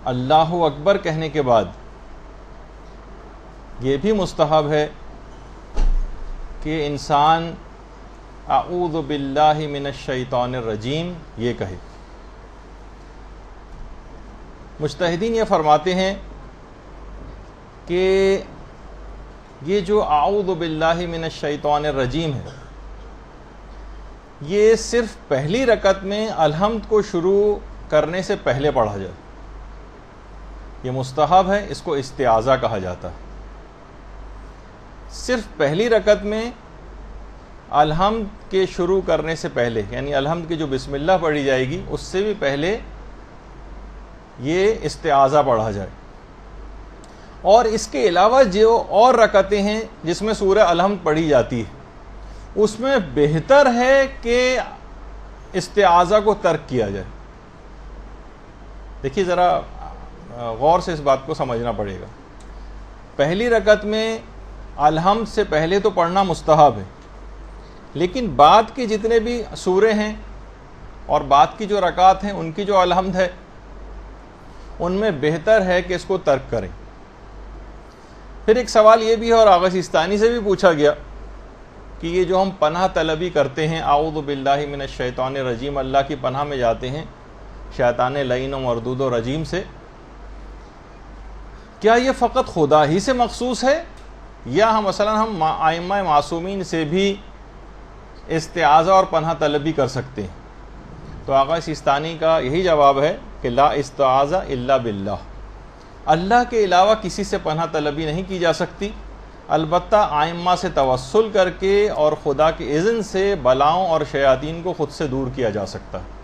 اللہ اکبر کہنے کے بعد یہ بھی مستحب ہے کہ انسان اعوذ باللہ من الشیطان الرجیم یہ کہے۔ مجتہدین یہ فرماتے ہیں کہ یہ جو اعوذ باللہ من الشیطان الرجیم ہے یہ صرف پہلی رکعت میں الحمد کو شروع کرنے سے پہلے پڑھا جائے، یہ مستحب ہے، اس کو استعاذہ کہا جاتا ہے۔ صرف پہلی رکعت میں الحمد کے شروع کرنے سے پہلے، یعنی الحمد کی جو بسم اللہ پڑھی جائے گی اس سے بھی پہلے یہ استعاذہ پڑھا جائے۔ اور اس کے علاوہ جو اور رکعتیں ہیں جس میں سورہ الحمد پڑھی جاتی ہے اس میں بہتر ہے کہ استعاذہ کو ترک کیا جائے۔ دیکھیے ذرا غور سے اس بات کو سمجھنا پڑے گا۔ پہلی رکعت میں الحمد سے پہلے تو پڑھنا مستحب ہے، لیکن بعد کے جتنے بھی سورے ہیں اور بعد کی جو رکعت ہیں ان کی جو الحمد ہے ان میں بہتر ہے کہ اس کو ترک کریں۔ پھر ایک سوال یہ بھی ہے اور آغا سیستانی سے بھی پوچھا گیا کہ یہ جو ہم پناہ طلبی کرتے ہیں اعوذ باللہ من الشیطان الرجیم، اللہ کی پناہ میں جاتے ہیں شیطان لعین و مردود و رجیم سے، کیا یہ فقط خدا ہی سے مخصوص ہے یا ہم ائمہ معصومین سے بھی استعاذہ اور پناہ طلبی کر سکتے ہیں؟ تو آغا سیستانی کا یہی جواب ہے کہ لا استعاذہ الا باللہ، اللہ کے علاوہ کسی سے پناہ طلبی نہیں کی جا سکتی، البتہ ائمہ سے توسل کر کے اور خدا کے اذن سے بلاؤں اور شیاطین کو خود سے دور کیا جا سکتا ہے۔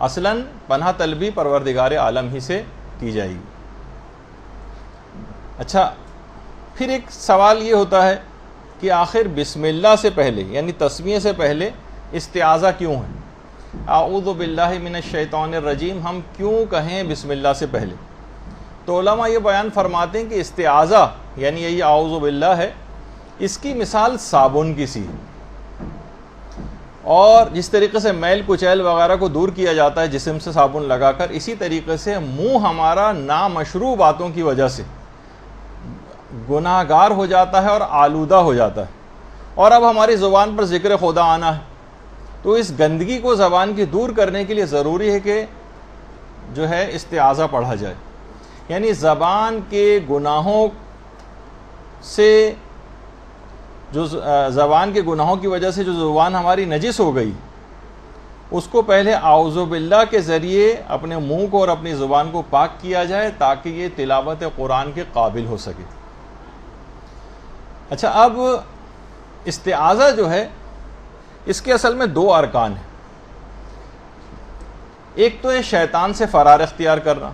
اصلاً پناہ طلبی پروردگار عالم ہی سے کی جائے گی۔ اچھا، پھر ایک سوال یہ ہوتا ہے کہ آخر بسم اللہ سے پہلے یعنی تسمیہ سے پہلے استعاذہ کیوں ہے؟ اعوذ باللہ من الشیطان الرجیم ہم کیوں کہیں بسم اللہ سے پہلے؟ تو علماء یہ بیان فرماتے ہیں کہ استعاذہ یعنی یہی اعوذ باللہ ہے، اس کی مثال صابن کی سی ہے، اور جس طریقے سے میل کچیل وغیرہ کو دور کیا جاتا ہے جسم سے صابن لگا کر، اسی طریقے سے منہ ہمارا نامشروع باتوں کی وجہ سے گناہ گار ہو جاتا ہے اور آلودہ ہو جاتا ہے، اور اب ہماری زبان پر ذکر خدا آنا ہے، تو اس گندگی کو زبان کی دور کرنے کے لیے ضروری ہے کہ جو ہے استعاذہ پڑھا جائے، یعنی زبان کے گناہوں سے جو زبان کے گناہوں کی وجہ سے جو زبان ہماری نجس ہو گئی اس کو پہلے اعوذ باللہ کے ذریعے اپنے منہ کو اور اپنی زبان کو پاک کیا جائے تاکہ یہ تلاوت قرآن کے قابل ہو سکے۔ اچھا، اب استعاذہ جو ہے اس کے اصل میں دو ارکان ہیں، ایک تو ہے شیطان سے فرار اختیار کرنا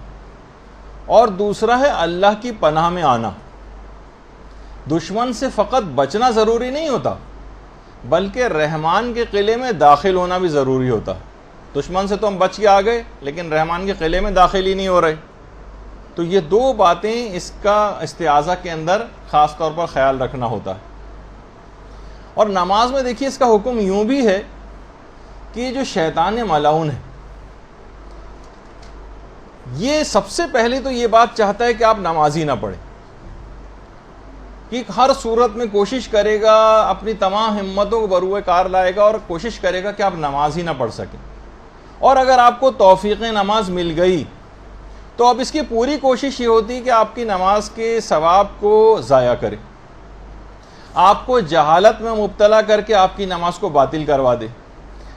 اور دوسرا ہے اللہ کی پناہ میں آنا۔ دشمن سے فقط بچنا ضروری نہیں ہوتا بلکہ رحمان کے قلعے میں داخل ہونا بھی ضروری ہوتا ہے۔ دشمن سے تو ہم بچ کے آ گئے لیکن رحمان کے قلعے میں داخل ہی نہیں ہو رہے، تو یہ دو باتیں اس کا استعاذہ کے اندر خاص طور پر خیال رکھنا ہوتا ہے۔ اور نماز میں دیکھیے اس کا حکم یوں بھی ہے کہ یہ جو شیطان ملعون ہے یہ سب سے پہلے تو یہ بات چاہتا ہے کہ آپ نماز ہی نہ پڑھیں، کہ ہر صورت میں کوشش کرے گا، اپنی تمام ہمتوں کو بروئے کار لائے گا اور کوشش کرے گا کہ آپ نماز ہی نہ پڑھ سکیں، اور اگر آپ کو توفیق نماز مل گئی تو اب اس کی پوری کوشش یہ ہوتی ہے کہ آپ کی نماز کے ثواب کو ضائع کرے، آپ کو جہالت میں مبتلا کر کے آپ کی نماز کو باطل کروا دے۔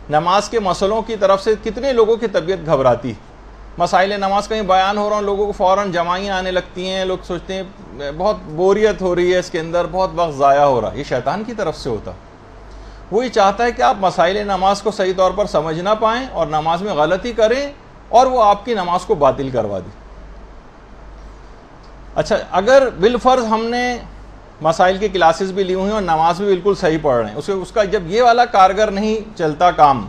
نماز کے مسئلوں کی طرف سے کتنے لوگوں کی طبیعت گھبراتی، مسائل نماز کہیں بیان ہو رہا ہوں لوگوں کو فوراً جمائیاں آنے لگتی ہیں، لوگ سوچتے ہیں بہت بوریت ہو رہی ہے اس کے اندر، بہت وقت ضائع ہو رہا ہے۔ یہ شیطان کی طرف سے ہوتا، وہی چاہتا ہے کہ آپ مسائل نماز کو صحیح طور پر سمجھ نہ پائیں اور نماز میں غلطی کریں اور وہ آپ کی نماز کو باطل کروا دے۔ اچھا، اگر بالفرض ہم نے مسائل کی کلاسز بھی لی ہوئی ہیں اور نماز بھی بالکل صحیح پڑھ رہے ہیں، اس کا جب یہ والا کارگر نہیں چلتا کام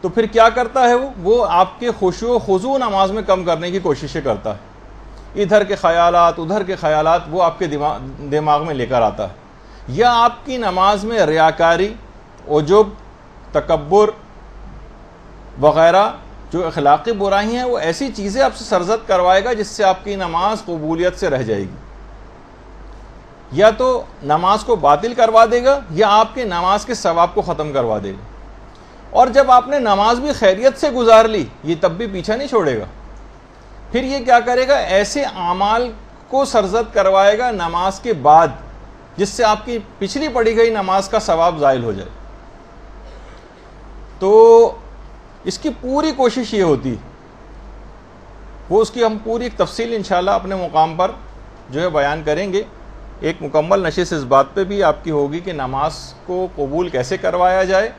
تو پھر کیا کرتا ہے وہ آپ کے خشوع و خضوع نماز میں کم کرنے کی کوششیں کرتا ہے، ادھر کے خیالات ادھر کے خیالات وہ آپ کے دماغ میں لے کر آتا ہے، یا آپ کی نماز میں ریاکاری، عجب، تکبر وغیرہ جو اخلاقی برائی ہیں وہ ایسی چیزیں آپ سے سرزد کروائے گا جس سے آپ کی نماز قبولیت سے رہ جائے گی. یا تو نماز کو باطل کروا دے گا یا آپ کی نماز کے ثواب کو ختم کروا دے گا. اور جب آپ نے نماز بھی خیریت سے گزار لی یہ تب بھی پیچھا نہیں چھوڑے گا. پھر یہ کیا کرے گا, ایسے اعمال کو سرزد کروائے گا نماز کے بعد جس سے آپ کی پچھلی پڑھی گئی نماز کا ثواب زائل ہو جائے. تو اس کی پوری کوشش یہ ہوتی, وہ اس کی ہم پوری ایک تفصیل انشاءاللہ اپنے مقام پر جو ہے بیان کریں گے. ایک مکمل نشست اس بات پہ بھی آپ کی ہوگی کہ نماز کو قبول کیسے کروایا جائے,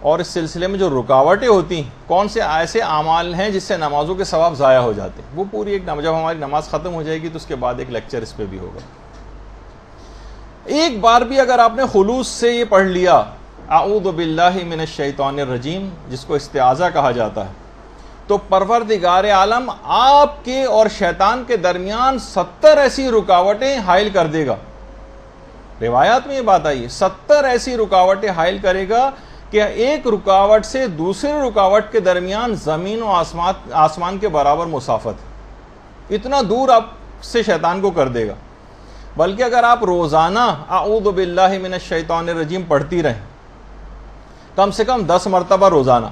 اور اس سلسلے میں جو رکاوٹیں ہوتی ہیں, کون سے ایسے اعمال ہیں جس سے نمازوں کے ثواب ضائع ہو جاتے ہیں. وہ پوری ایک جب ہماری نماز ختم ہو جائے گی تو اس کے بعد ایک لیکچر اس پہ بھی ہوگا. ایک بار بھی اگر آپ نے خلوص سے یہ پڑھ لیا اعوذ باللہ من الشیطان الرجیم, جس کو استعاذہ کہا جاتا ہے, تو پروردگار عالم آپ کے اور شیطان کے درمیان 70 ایسی رکاوٹیں حائل کر دے گا. روایات میں یہ بات آئی ہے 70 ایسی رکاوٹیں حائل کرے گا کہ ایک رکاوٹ سے دوسری رکاوٹ کے درمیان زمین و آسمان کے برابر مسافت, اتنا دور آپ سے شیطان کو کر دے گا. بلکہ اگر آپ روزانہ اعوذ باللہ من الشیطان الرجیم پڑھتی رہیں کم سے کم 10 مرتبہ روزانہ,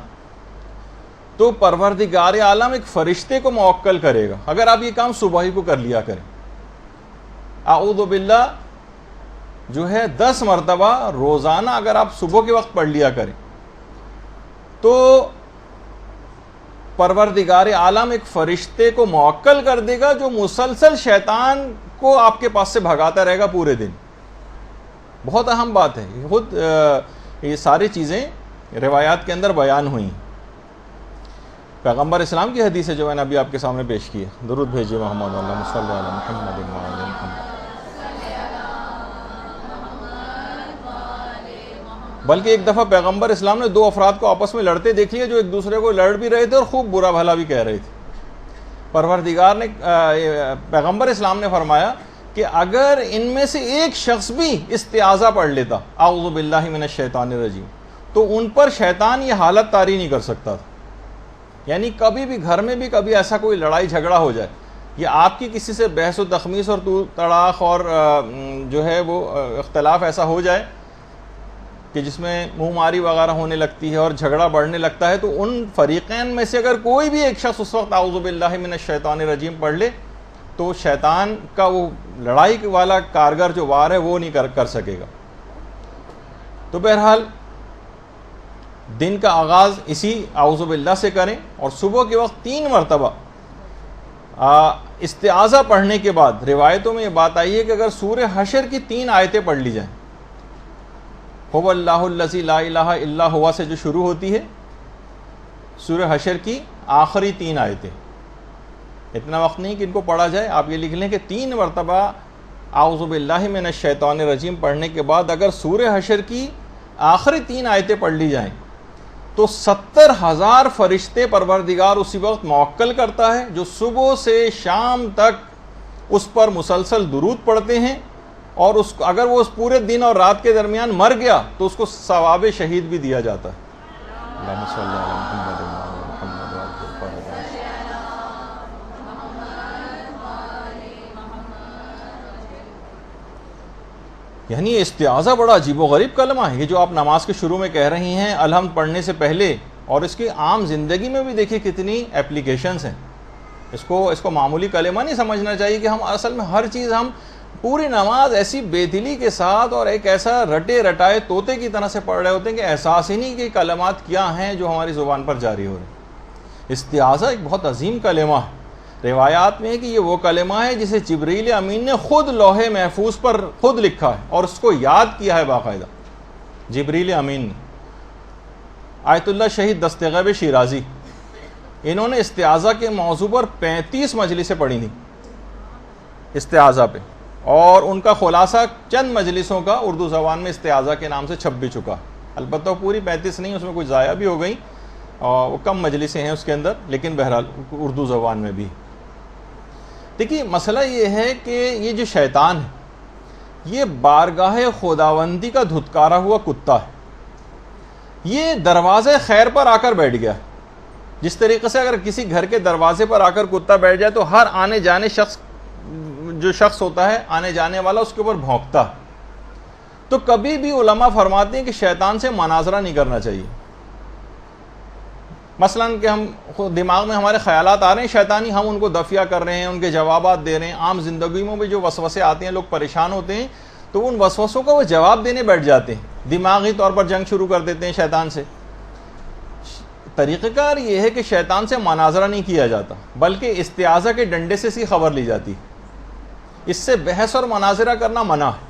تو پروردگار عالم ایک فرشتے کو موکل کرے گا. اگر آپ یہ کام صبح ہی کو کر لیا کریں, اعوذ باللہ جو ہے 10 مرتبہ روزانہ اگر آپ صبح کے وقت پڑھ لیا کریں, تو پروردگار عالم ایک فرشتے کو موکل کر دے گا جو مسلسل شیطان کو آپ کے پاس سے بھگاتا رہے گا پورے دن. بہت اہم بات ہے, خود یہ ساری چیزیں روایات کے اندر بیان ہوئیں. پیغمبر اسلام کی حدیث ہے جو میں نے ابھی آپ کے سامنے پیش کی ہے. درود بھیجیے محمد اللہم صلی علی محمد وعلی محمد. بلکہ ایک دفعہ پیغمبر اسلام نے 2 افراد کو آپس میں لڑتے دیکھ لیا جو ایک دوسرے کو لڑ بھی رہے تھے اور خوب برا بھلا بھی کہہ رہے تھے. پیغمبر اسلام نے فرمایا کہ اگر ان میں سے ایک شخص بھی استعاذہ پڑھ لیتا اعوذ باللہ من الشیطان الرجیم, تو ان پر شیطان یہ حالت طاری نہیں کر سکتا تھا. یعنی کبھی بھی گھر میں بھی کبھی ایسا کوئی لڑائی جھگڑا ہو جائے, یا آپ کی کسی سے بحث و تخمیس اور تڑاخ اور جو ہے وہ اختلاف ایسا ہو جائے کہ جس میں منہ ماری وغیرہ ہونے لگتی ہے اور جھگڑا بڑھنے لگتا ہے, تو ان فریقین میں سے اگر کوئی بھی ایک شخص اس وقت اعوذ باللہ من الشیطان الرجیم پڑھ لے تو شیطان کا وہ لڑائی والا کارگر جو وار ہے وہ نہیں کر سکے گا. تو بہرحال دن کا آغاز اسی اعوذ باللہ سے کریں, اور صبح کے وقت 3 مرتبہ استعاذہ پڑھنے کے بعد روایتوں میں یہ بات آئی ہے کہ اگر سورہ حشر کی 3 آیتیں پڑھ لی جائیں, هو اللہ الذی لا الہ الا ہوا سے جو شروع ہوتی ہے, سورہ حشر کی آخری 3 آیتیں, اتنا وقت نہیں کہ ان کو پڑھا جائے, آپ یہ لکھ لیں کہ 3 مرتبہ اعوذ باللہ من الشیطان الرجیم پڑھنے کے بعد اگر سورہ حشر کی آخری 3 آیتیں پڑھ لی جائیں تو 70,000 فرشتے پروردگار اسی وقت موکل کرتا ہے جو صبح سے شام تک اس پر مسلسل درود پڑھتے ہیں, اور اگر وہ اس پورے دن اور رات کے درمیان مر گیا تو اس کو ثواب شہید بھی دیا جاتا ہے. اللہم صلی علی محمد وعلی محمد یعنی استعاذہ بڑا عجیب و غریب کلمہ ہے یہ جو آپ نماز کے شروع میں کہہ رہی ہیں الحمد پڑھنے سے پہلے, اور اس کی عام زندگی میں بھی دیکھیں کتنی اپلیکیشنز ہیں. اس کو معمولی کلمہ نہیں سمجھنا چاہیے کہ ہم اصل میں ہر چیز ہم پوری نماز ایسی بے دلی کے ساتھ اور ایک ایسا رٹے رٹائے طوطے کی طرح سے پڑھ رہے ہوتے ہیں کہ احساس ہی نہیں کہ کلمات کیا ہیں جو ہماری زبان پر جاری ہو رہے ہیں. استعاذہ ایک بہت عظیم کلمہ ہے. روایات میں ہے کہ یہ وہ کلمہ ہے جسے جبریل امین نے خود لوح محفوظ پر خود لکھا ہے اور اس کو یاد کیا ہے باقاعدہ. جبریل امین نے, آیت اللہ شہید دستغیب شیرازی, انہوں نے استعاذہ کے موضوع پر 35 مجلسیں پڑھی تھیں استعاذہ پہ, اور ان کا خلاصہ چند مجلسوں کا اردو زبان میں استعاذہ کے نام سے چھپ بھی چکا. البتہ پوری 35 نہیں, اس میں کچھ ضائع بھی ہو گئیں اور وہ کم مجلسیں ہیں اس کے اندر, لیکن بہرحال اردو زبان میں بھی. دیکھیے مسئلہ یہ ہے کہ یہ جو شیطان ہے یہ بارگاہ خداوندی کا دھتکارا ہوا کتا ہے. یہ دروازے خیر پر آ کر بیٹھ گیا. جس طریقے سے اگر کسی گھر کے دروازے پر آ کر کتا بیٹھ جائے تو ہر آنے جانے جو شخص ہوتا ہے آنے جانے والا اس کے اوپر بھونکتا. تو کبھی بھی علماء فرماتے ہیں کہ شیطان سے مناظرہ نہیں کرنا چاہیے. مثلاً کہ ہم دماغ میں ہمارے خیالات آ رہے ہیں شیطانی، ہم ان کو دفیہ کر رہے ہیں، ان کے جوابات دے رہے ہیں. عام زندگی میں بھی جو وسوسے آتے ہیں لوگ پریشان ہوتے ہیں تو ان وسوسوں کا وہ جواب دینے بیٹھ جاتے ہیں، دماغی طور پر جنگ شروع کر دیتے ہیں شیطان سے. طریقہ کار یہ ہے کہ شیطان سے مناظرہ نہیں کیا جاتا بلکہ استعاذہ کے ڈنڈے سے سی خبر لی جاتی. اس سے بحث اور مناظرہ کرنا منع ہے.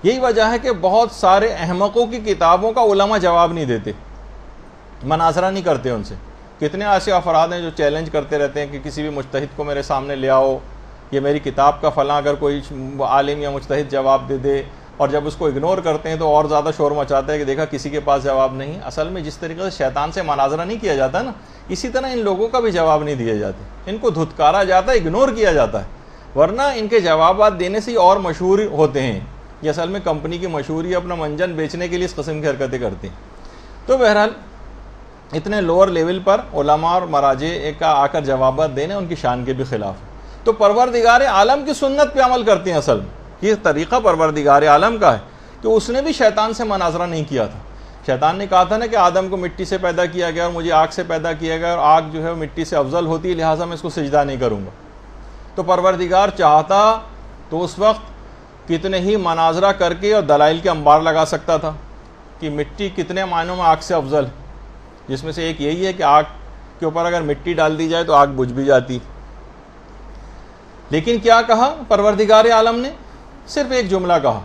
یہی وجہ ہے کہ بہت سارے احمقوں کی کتابوں کا علماء جواب نہیں دیتے، مناظرہ نہیں کرتے ان سے. کتنے ایسے افراد ہیں جو چیلنج کرتے رہتے ہیں کہ کسی بھی مجتہد کو میرے سامنے لے آؤ، یہ میری کتاب کا فلاں اگر کوئی عالم یا مجتہد جواب دے دے، اور جب اس کو اگنور کرتے ہیں تو اور زیادہ شور مچاتا ہے کہ دیکھا کسی کے پاس جواب نہیں. اصل میں جس طریقے سے شیطان سے مناظرہ نہیں کیا جاتا نا، اسی طرح ان لوگوں کا بھی جواب نہیں دیا جاتا، ان کو دھتکارا جاتا ہے، اگنور کیا جاتا ہے، ورنہ ان کے جوابات دینے سے اور مشہور ہوتے ہیں. یہ اصل میں کمپنی کی مشہوری اپنا منجن بیچنے کے لیے اس قسم کی حرکتیں کرتے ہیں. تو بہرحال اتنے لوور لیول پر علماء اور مراجع کا آ کر جوابات دینے ان کی شان کے بھی خلاف ہے. تو پروردگار عالم کی سنت پہ عمل کرتے ہیں. اصل میں یہ طریقہ پروردگار عالم کا ہے کہ اس نے بھی شیطان سے مناظرہ نہیں کیا تھا. شیطان نے کہا تھا نا کہ آدم کو مٹی سے پیدا کیا گیا اور مجھے آگ سے پیدا کیا گیا، اور آگ جو ہے مٹی سے افضل ہوتی ہے، لہٰذا میں اس کو سجدہ نہیں کروں گا. تو پروردگار چاہتا تو اس وقت کتنے ہی مناظرہ کر کے اور دلائل کے انبار لگا سکتا تھا کہ مٹی کتنے معنوں میں آگ سے افضل ہے، جس میں سے ایک یہی ہے کہ آگ کے اوپر اگر مٹی ڈال دی جائے تو آگ بجھ بھی جاتی. لیکن کیا کہا پروردگار عالم نے؟ صرف ایک جملہ کہا،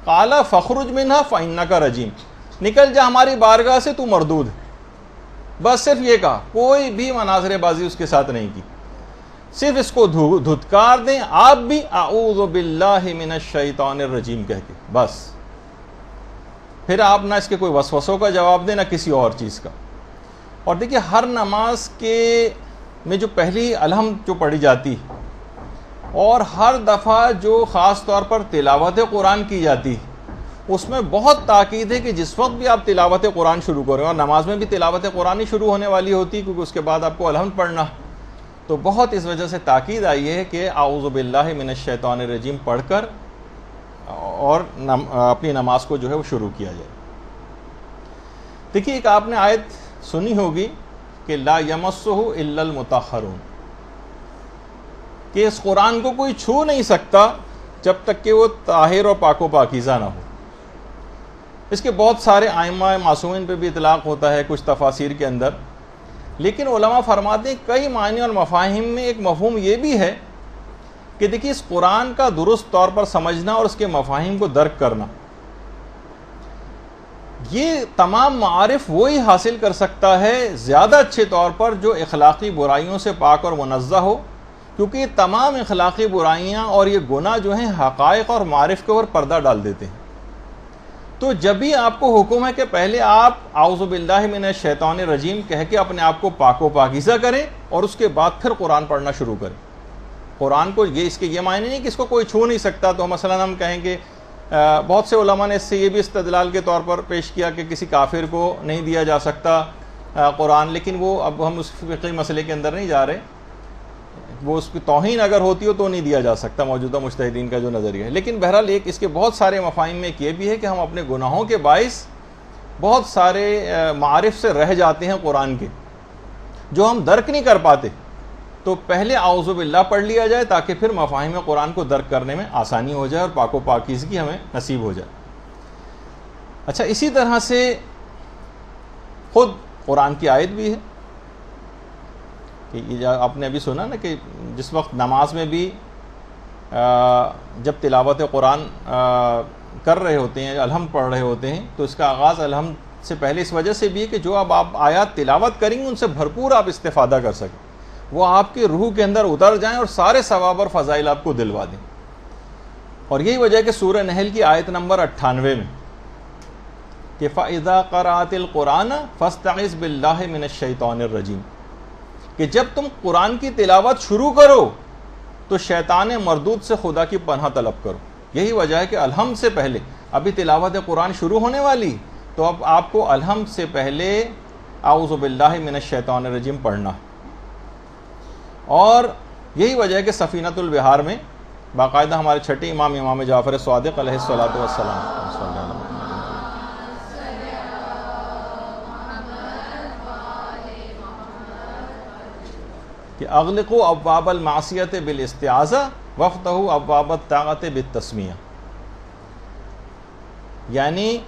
قَالَ فَخْرُجْ مِنْهَا فَإِنَّكَ رَجِيمٌ، نکل جا ہماری بارگاہ سے، تو مردود ہے. بس صرف یہ کہا، کوئی بھی مناظرے بازی اس کے ساتھ نہیں کی. صرف اس کو دھتکار دیں آپ بھی اعوذ باللہ من الشیطان الرجیم کہہ کے، بس. پھر آپ نہ اس کے کوئی وسوسوں کا جواب دیں نہ کسی اور چیز کا. اور دیکھیے ہر نماز کے میں جو پہلی الحمد جو پڑھی جاتی اور ہر دفعہ جو خاص طور پر تلاوت قرآن کی جاتی، اس میں بہت تاکید ہے کہ جس وقت بھی آپ تلاوت قرآن شروع کریں، اور نماز میں بھی تلاوت قرآن ہی شروع ہونے والی ہوتی کیونکہ اس کے بعد آپ کو الحمد پڑھنا، تو بہت اس وجہ سے تاکید آئی ہے کہ اعوذ باللہ من الشیطان الرجیم پڑھ کر اور اپنی نماز کو جو ہے وہ شروع کیا جائے. دیکھیے ایک آپ نے آیت سنی ہوگی کہ لا یمسہ الا المطہرون، کہ اس قرآن کو کوئی چھو نہیں سکتا جب تک کہ وہ طاہر اور پاک و پاکیزہ نہ ہو. اس کے بہت سارے ائمہ معصومین پہ بھی اطلاق ہوتا ہے کچھ تفاسیر کے اندر، لیکن علماء فرماتے ہیں کئی معنی اور مفاہیم میں ایک مفہوم یہ بھی ہے کہ دیکھیے اس قرآن کا درست طور پر سمجھنا اور اس کے مفاہیم کو درک کرنا، یہ تمام معارف وہی حاصل کر سکتا ہے زیادہ اچھے طور پر جو اخلاقی برائیوں سے پاک اور منزہ ہو، کیونکہ یہ تمام اخلاقی برائیاں اور یہ گناہ جو ہیں حقائق اور معارف کے اوپر پردہ ڈال دیتے ہیں. تو جب بھی آپ کو حکم ہے کہ پہلے آپ اعوذ باللہ من الشیطان الرجیم کہہ کے اپنے آپ کو پاک و پاکیزہ کریں اور اس کے بعد پھر قرآن پڑھنا شروع کریں. قرآن کو اس کے یہ معنی نہیں کہ اس کو کوئی چھو نہیں سکتا. تو مثلا ہم کہیں کہ بہت سے علماء نے اس سے یہ بھی استدلال کے طور پر پیش کیا کہ کسی کافر کو نہیں دیا جا سکتا قرآن، لیکن وہ اب ہم اس فقہی مسئلے کے اندر نہیں جا رہے، وہ اس کی توہین اگر ہوتی ہو تو نہیں دیا جا سکتا موجودہ مجتہدین کا جو نظریہ ہے. لیکن بہرحال ایک اس کے بہت سارے مفاہیم میں ایک یہ بھی ہے کہ ہم اپنے گناہوں کے باعث بہت سارے معارف سے رہ جاتے ہیں قرآن کے جو ہم درک نہیں کر پاتے. تو پہلے اعوذ باللہ پڑھ لیا جائے تاکہ پھر مفاہیم قرآن کو درک کرنے میں آسانی ہو جائے اور پاک و پاکیزگی ہمیں نصیب ہو جائے. اچھا، اسی طرح سے خود قرآن کی آیت بھی ہے کہ آپ نے ابھی سنا نا کہ جس وقت نماز میں بھی جب تلاوت قرآن کر رہے ہوتے ہیں، الحمد پڑھ رہے ہوتے ہیں، تو اس کا آغاز الحمد سے پہلے اس وجہ سے بھی ہے کہ جو اب آپ آیات تلاوت کریں گے ان سے بھرپور آپ استفادہ کر سکیں، وہ آپ کی روح کے اندر اتر جائیں اور سارے ثواب اور فضائل آپ کو دلوا دیں. اور یہی وجہ ہے کہ سورہ نحل کی آیت نمبر 98 میں کہ فَإِذَا قَرَأْتِ الْقُرْآنَ فَاسْتَعِذْ بِاللَّهِ مِنَ الشَّيْطَانِ الرَّجِيمِ، کہ جب تم قرآن کی تلاوت شروع کرو تو شیطان مردود سے خدا کی پناہ طلب کرو. یہی وجہ ہے کہ الحمد سے پہلے، ابھی تلاوت قرآن شروع ہونے والی، تو اب آپ کو الحمد سے پہلے اعوذ باللہ من الشیطان الرجیم پڑھنا ہے. اور یہی وجہ ہے کہ سفینۃ البحار میں باقاعدہ ہمارے چھٹے امام جعفر صادق علیہ الصلوۃ والسلام کہ اغلقوا ابواب المعصیۃ بالاستعاذہ وافتحوا ابواب الطاعۃ بالتسمیہ، یعنی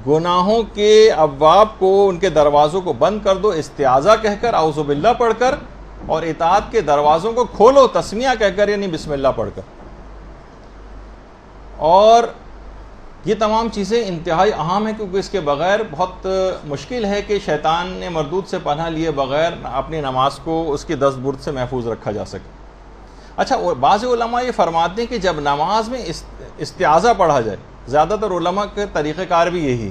گناہوں کے ابواب کو، ان کے دروازوں کو بند کر دو استعاذہ کہہ کر، اعوذ باللہ پڑھ کر، اور اطاعت کے دروازوں کو کھولو تسمیہ کہہ کر، یعنی بسم اللہ پڑھ کر. اور یہ تمام چیزیں انتہائی اہم ہیں، کیونکہ اس کے بغیر بہت مشکل ہے کہ شیطان نے مردود سے پناہ لیے بغیر اپنی نماز کو اس کی دست برد سے محفوظ رکھا جا سکے. اچھا، بعض علماء یہ فرماتے ہیں کہ جب نماز میں استعاذہ پڑھا جائے، زیادہ تر علماء کے طریقہ کار بھی یہی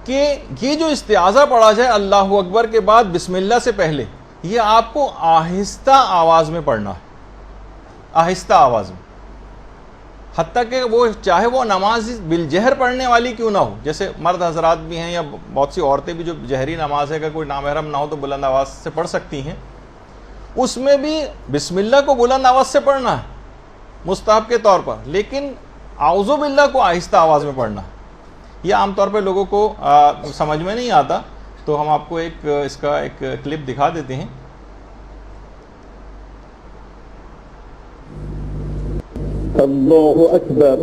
کہ یہ جو استعاذہ پڑھا جائے اللہ اکبر کے بعد بسم اللہ سے پہلے، یہ آپ کو آہستہ آواز میں پڑھنا ہے، آہستہ آواز میں، حتیٰ کہ وہ چاہے وہ نماز بالجہر پڑھنے والی کیوں نہ ہو. جیسے مرد حضرات بھی ہیں یا بہت سی عورتیں بھی جو جہری نماز ہے، اگر کوئی نامحرم نہ ہو تو بلند آواز سے پڑھ سکتی ہیں، اس میں بھی بسم اللہ کو بلند آواز سے پڑھنا ہے مستحب کے طور پر، لیکن اعوذ باللہ کو آہستہ آواز میں پڑھنا ہے. یہ عام طور پہ لوگوں کو سمجھ میں نہیں آتا، تو ہم آپ کو اس کا ایک کلپ دکھا دیتے ہیں. اللہ اکبر،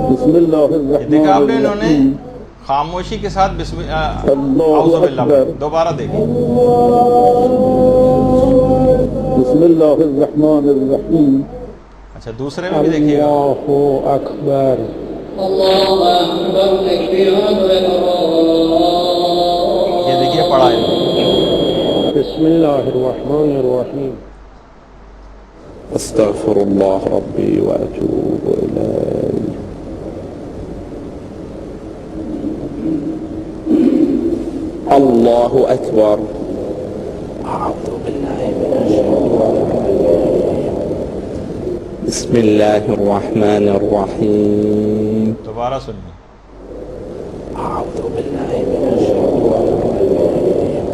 بسم اللہ الرحمن دیکھا آپ نے، انہوں نے الرحیم، خاموشی کے ساتھ اعوذ باللہ. دوبارہ دیکھیں. بسم اللہ الرحمن الرحیم. اچھا، دوسرے میں بھی دیکھیے گا. اللہ اکبر، یہ دیکھیے پڑھا ہے. بسم اللہ الرحمن الرحیم. استغفر اللہ ربی واتوب الیہ. اللہ اکبر. اعوذ باللہ من الشیطان الرجیم. بسم اللہ الرحمن الرحیم. دوبارہ سنیے. اعوذ باللہ من الشیطان الرجیم.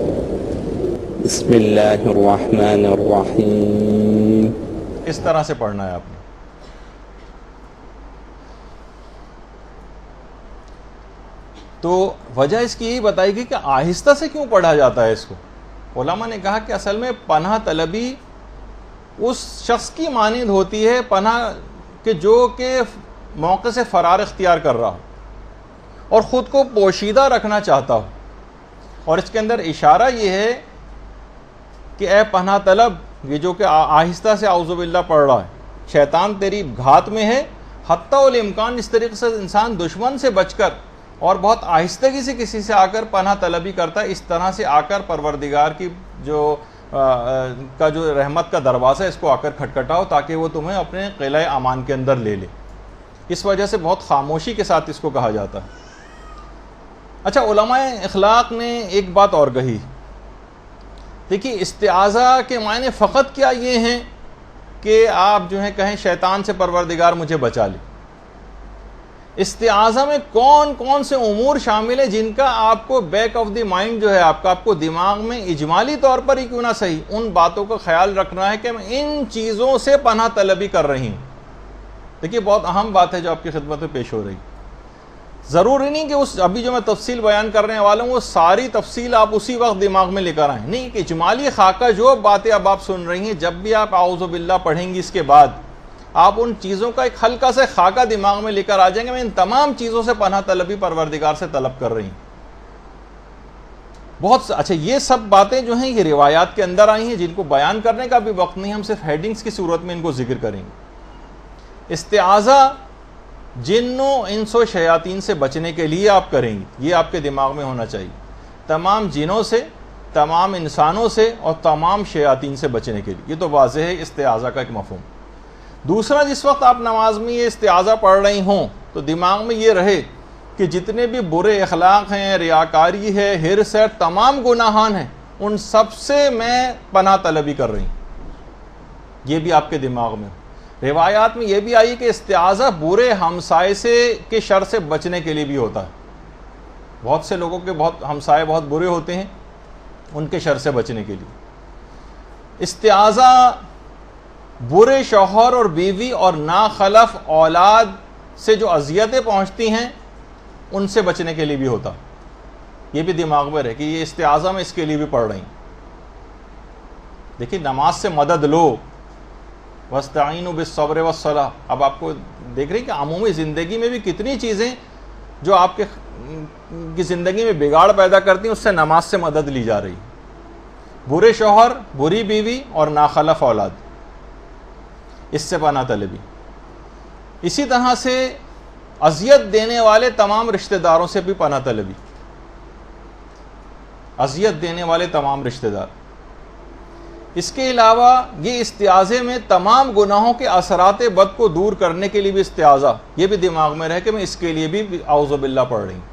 بسم اللہ الرحمن الرحیم. اس طرح سے پڑھنا ہے آپ نے. تو وجہ اس کی یہی بتائی گئی کہ آہستہ سے کیوں پڑھا جاتا ہے اس کو. علماء نے کہا کہ اصل میں پناہ طلبی اس شخص کی مانند ہوتی ہے پناہ کہ جو کہ موقع سے فرار اختیار کر رہا ہو اور خود کو پوشیدہ رکھنا چاہتا ہو. اور اس کے اندر اشارہ یہ ہے کہ اے پناہ طلب، یہ جو کہ آہستہ سے اعوذ باللہ پڑھ رہا ہے، شیطان تیری گھات میں ہے. حتیٰ الامکان اس طریقے سے انسان دشمن سے بچ کر اور بہت آہستگی سے کسی سے آ کر پناہ طلبی کرتا ہے، اس طرح سے آ کر پروردگار کی جو رحمت کا دروازہ ہے اس کو آ کر کھٹکھٹاؤ تاکہ وہ تمہیں اپنے قلعہ امان کے اندر لے لے. اس وجہ سے بہت خاموشی کے ساتھ اس کو کہا جاتا ہے. اچھا، علماء اخلاق نے ایک بات اور کہی. دیکھیے، استعاذہ کے معنی فقط کیا یہ ہیں کہ آپ جو ہیں کہیں شیطان سے پروردگار مجھے بچا لے. استعاذہ میں کون کون سے امور شامل ہیں جن کا آپ کو بیک آف دی مائنڈ جو ہے آپ کو دماغ میں اجمالی طور پر ہی کیوں نہ صحیح ان باتوں کا خیال رکھنا ہے کہ میں ان چیزوں سے پناہ طلبی کر رہی ہوں. دیکھیے، بہت اہم بات ہے جو آپ کی خدمت میں پیش ہو رہی. ضروری نہیں کہ ابھی جو میں تفصیل بیان کرنے والا ہوں وہ ساری تفصیل آپ اسی وقت دماغ میں لے کر آئیں. نہیں، کہ اجمالی خاکہ جو باتیں اب آپ سن رہی ہیں، جب بھی آپ اعوذ باللہ پڑھیں گی اس کے بعد آپ ان چیزوں کا ایک ہلکا سے خاکہ دماغ میں لے کر آ جائیں گے. میں ان تمام چیزوں سے پناہ طلبی پروردگار سے طلب کر رہی ہوں. بہت اچھا، یہ سب باتیں جو ہیں یہ روایات کے اندر آئی ہیں جن کو بیان کرنے کا بھی وقت نہیں، ہم صرف ہیڈنگز کی صورت میں ان کو ذکر کریں گے. استعاذہ جنوں انس و شیاطین سے بچنے کے لیے آپ کریں گی، یہ آپ کے دماغ میں ہونا چاہیے. تمام جنوں سے، تمام انسانوں سے اور تمام شیاطین سے بچنے کے لیے. یہ تو واضح ہے استعاذہ کا ایک مفہوم. دوسرا، جس وقت آپ نماز میں یہ استعاذہ پڑھ رہی ہوں تو دماغ میں یہ رہے کہ جتنے بھی برے اخلاق ہیں، ریاکاری ہے، حرص ہے، تمام گناہان ہیں، ان سب سے میں پناہ طلبی کر رہی ہوں. یہ بھی آپ کے دماغ میں. روایات میں یہ بھی آئی کہ استعاذہ برے ہمسائے سے کے شر سے بچنے کے لیے بھی ہوتا ہے. بہت سے لوگوں کے ہمسائے بہت برے ہوتے ہیں، ان کے شر سے بچنے کے لیے. استعاذہ برے شوہر اور بیوی اور ناخلف اولاد سے جو اذیتیں پہنچتی ہیں ان سے بچنے کے لیے بھی ہوتا. یہ بھی دماغ میں رہے کہ یہ استعاذہ میں اس کے لیے بھی پڑھ رہی. دیکھیے نماز سے مدد لو، وَاسْتَعِينُوا بِالصَّبْرِ وَالصَّلَاةِ. اب آپ کو دیکھ رہے ہیں کہ عمومی زندگی میں بھی کتنی چیزیں جو آپ کی زندگی میں بگاڑ پیدا کرتی ہیں اس سے نماز سے مدد لی جا رہی. برے شوہر، بری بیوی اور ناخلف اولاد، اس سے پناہ طلبی. اسی طرح سے اذیت دینے والے تمام رشتہ داروں سے بھی پناہ طلبی. اذیت دینے والے تمام رشتہ دار. اس کے علاوہ یہ استعاذے میں تمام گناہوں کے اثرات بد کو دور کرنے کے لیے بھی استعاذہ، یہ بھی دماغ میں رہے کہ میں اس کے لیے بھی اعوذ باللہ پڑھ رہی ہوں.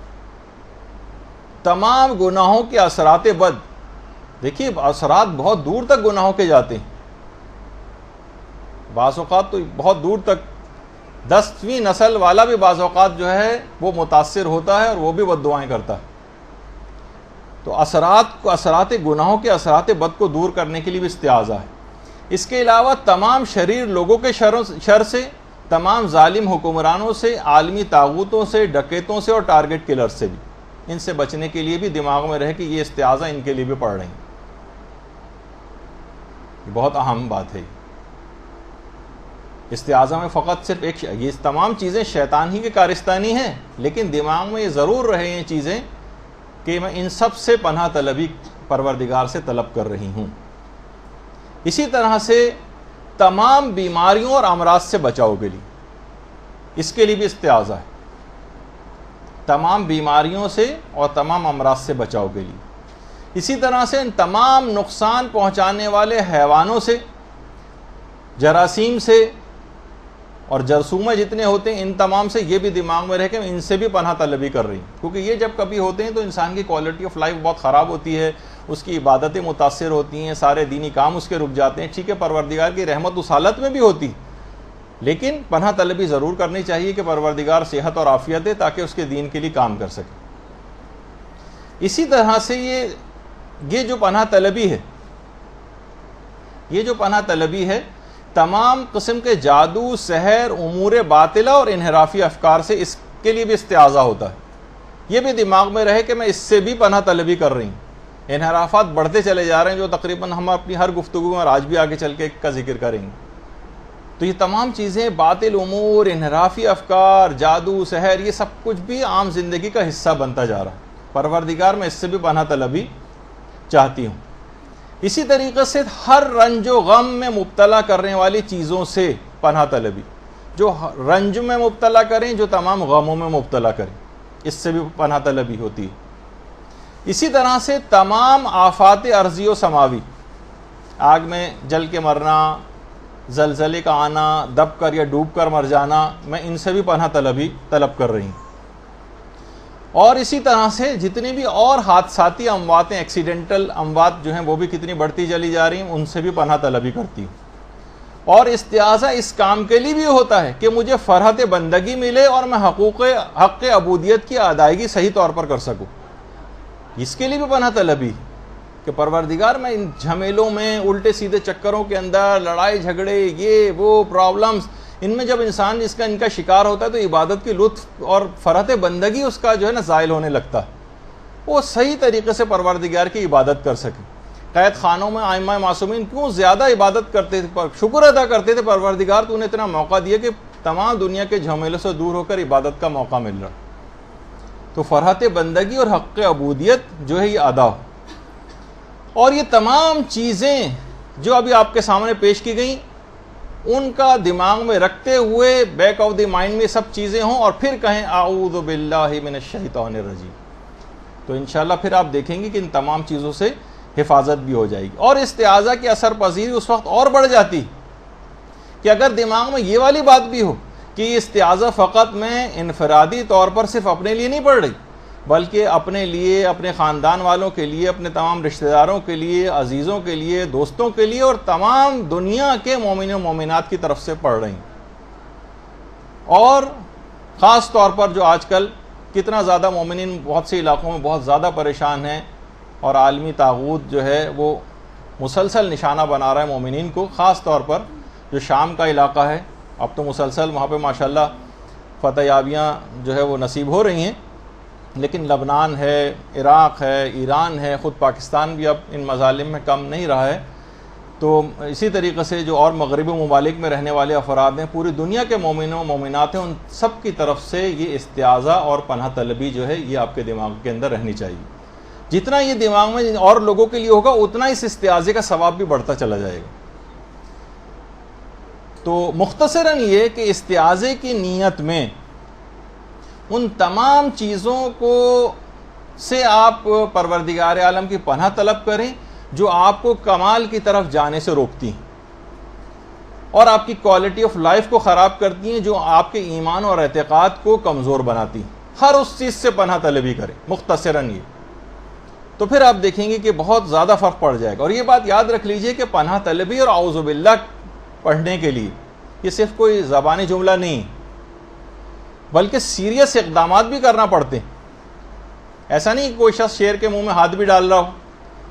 تمام گناہوں کے اثرات بد، دیکھیے اثرات بہت دور تک گناہوں کے جاتے ہیں. بعض اوقات تو بہت دور تک 10ویں نسل والا بھی بعض اوقات جو ہے وہ متاثر ہوتا ہے اور وہ بھی بد دعائیں کرتا ہے. تو اثرات گناہوں کے اثرات بد کو دور کرنے کے لیے بھی استعاذہ ہے. اس کے علاوہ تمام شریر لوگوں کے شر سے، تمام ظالم حکمرانوں سے، عالمی طاغوتوں سے، ڈکیتوں سے اور ٹارگٹ کلر سے بھی، ان سے بچنے کے لیے بھی دماغ میں رہے کہ یہ استعاذہ ان کے لیے بھی پڑھ رہے ہیں. یہ بہت اہم بات ہے. استعاذہ میں فقط صرف یہ تمام چیزیں شیطان ہی کے کارستانی ہیں، لیکن دماغ میں یہ ضرور رہے یہ چیزیں کہ میں ان سب سے پناہ طلبی پروردگار سے طلب کر رہی ہوں. اسی طرح سے تمام بیماریوں اور امراض سے بچاؤ کے لیے، اس کے لیے بھی استعاذہ ہے. تمام بیماریوں سے اور تمام امراض سے بچاؤ کے لیے. اسی طرح سے ان تمام نقصان پہنچانے والے حیوانوں سے، جراثیم سے اور جرثومہ جتنے ہوتے ہیں ان تمام سے، یہ بھی دماغ میں رہ کے ان سے بھی پناہ طلبی کر رہی ہیں. کیونکہ یہ جب کبھی ہوتے ہیں تو انسان کی کوالٹی آف لائف بہت خراب ہوتی ہے، اس کی عبادتیں متاثر ہوتی ہیں، سارے دینی کام اس کے رک جاتے ہیں. ٹھیک ہے پروردگار کی رحمت اس حالت میں بھی ہوتی، لیکن پناہ طلبی ضرور کرنی چاہیے کہ پروردگار صحت اور عافیت دے تاکہ اس کے دین کے لیے کام کر سکے. اسی طرح سے یہ جو پناہ طلبی ہے تمام قسم کے جادو، سحر، امور باطلہ اور انحرافی افکار سے، اس کے لیے بھی استعاذہ ہوتا ہے. یہ بھی دماغ میں رہے کہ میں اس سے بھی پناہ طلبی کر رہی ہوں. انحرافات بڑھتے چلے جا رہے ہیں جو تقریباً ہم اپنی ہر گفتگو میں اور آج بھی آگے چل کے کا ذکر کریں گے. تو یہ تمام چیزیں، باطل امور، انحرافی افکار، جادو، سحر، یہ سب کچھ بھی عام زندگی کا حصہ بنتا جا رہا ہے. پروردگار میں اس سے بھی پناہ طلبی چاہتی ہوں. اسی طریقے سے ہر رنج و غم میں مبتلا کرنے والی چیزوں سے پناہ طلبی، جو رنج میں مبتلا کریں، جو تمام غموں میں مبتلا کریں، اس سے بھی پناہ طلبی ہوتی ہے. اسی طرح سے تمام آفات ارضی و سماوی، آگ میں جل کے مرنا، زلزلے کا آنا، دب کر یا ڈوب کر مر جانا، میں ان سے بھی پناہ طلبی طلب کر رہی ہوں. اور اسی طرح سے جتنی بھی اور حادثاتی امواتیں، ایکسیڈنٹل اموات جو ہیں وہ بھی کتنی بڑھتی چلی جا رہی ہیں، ان سے بھی پناہ طلبی کرتی ہوں. اور استعاذہ اس کام کے لیے بھی ہوتا ہے کہ مجھے فرحت بندگی ملے اور میں حق عبودیت کی ادائیگی صحیح طور پر کر سکوں. اس کے لیے بھی پناہ طلبی کہ پروردگار میں ان جھمیلوں میں، الٹے سیدھے چکروں کے اندر، لڑائی جھگڑے، یہ وہ پرابلمز، ان میں جب انسان ان کا شکار ہوتا ہے تو عبادت کی لطف اور فرحت بندگی اس کا جو ہے نا زائل ہونے لگتا ہے. وہ صحیح طریقے سے پروردگار کی عبادت کر سکے. قید خانوں میں ائمہ معصومین کیوں زیادہ عبادت کرتے تھے، شکر ادا کرتے تھے، پروردگار تو نے اتنا موقع دیا کہ تمام دنیا کے جھمیلوں سے دور ہو کر عبادت کا موقع مل رہا. تو فرحت بندگی اور حق عبودیت جو ہے یہ ادا ہو. اور یہ تمام چیزیں جو ابھی آپ کے سامنے پیش کی گئیں، ان کا دماغ میں رکھتے ہوئے بیک آف دی مائنڈ میں سب چیزیں ہوں اور پھر کہیں اعوذ باللہ من الشیطان الرجیم، تو انشاءاللہ پھر آپ دیکھیں گے کہ ان تمام چیزوں سے حفاظت بھی ہو جائے گی. اور استعاذہ کی اثر پذیری اس وقت اور بڑھ جاتی کہ اگر دماغ میں یہ والی بات بھی ہو کہ یہ استعاذہ فقط میں انفرادی طور پر صرف اپنے لیے نہیں پڑھ رہی، بلکہ اپنے لیے، اپنے خاندان والوں کے لیے، اپنے تمام رشتہ داروں کے لیے، عزیزوں کے لیے، دوستوں کے لیے اور تمام دنیا کے مومنین و مومنات کی طرف سے پڑھ رہی ہیں۔ اور خاص طور پر جو آج کل کتنا زیادہ مومنین بہت سے علاقوں میں بہت زیادہ پریشان ہیں، اور عالمی طاغوت جو ہے وہ مسلسل نشانہ بنا رہا ہے مومنین کو، خاص طور پر جو شام کا علاقہ ہے۔ اب تو مسلسل وہاں پہ ماشاءاللہ فتح یابیاں جو ہے وہ نصیب ہو رہی ہیں، لیکن لبنان ہے، عراق ہے، ایران ہے، خود پاکستان بھی اب ان مظالم میں کم نہیں رہا ہے۔ تو اسی طریقے سے جو اور مغربی ممالک میں رہنے والے افراد ہیں، پوری دنیا کے مومنوں و مومنات ہیں، ان سب کی طرف سے یہ استعاذہ اور پناہ طلبی جو ہے یہ آپ کے دماغ کے اندر رہنی چاہیے۔ جتنا یہ دماغ میں اور لوگوں کے لیے ہوگا اتنا اس استعاذے کا ثواب بھی بڑھتا چلا جائے گا۔ تو مختصراً یہ کہ استعاذے کی نیت میں ان تمام چیزوں کو سے آپ پروردگار عالم کی پناہ طلب کریں جو آپ کو کمال کی طرف جانے سے روکتی ہیں اور آپ کی کوالٹی آف لائف کو خراب کرتی ہیں، جو آپ کے ایمان اور اعتقاد کو کمزور بناتی ہیں۔ ہر اس چیز سے پناہ طلبی کریں، مختصراً یہ، تو پھر آپ دیکھیں گے کہ بہت زیادہ فرق پڑ جائے گا۔ اور یہ بات یاد رکھ لیجئے کہ پناہ طلبی اور اعوذ باللہ پڑھنے کے لیے یہ صرف کوئی زبانی جملہ نہیں، بلکہ سیریس اقدامات بھی کرنا پڑتے ہیں۔ ایسا نہیں کہ کوئی شخص شیر کے منہ میں ہاتھ بھی ڈال رہا ہو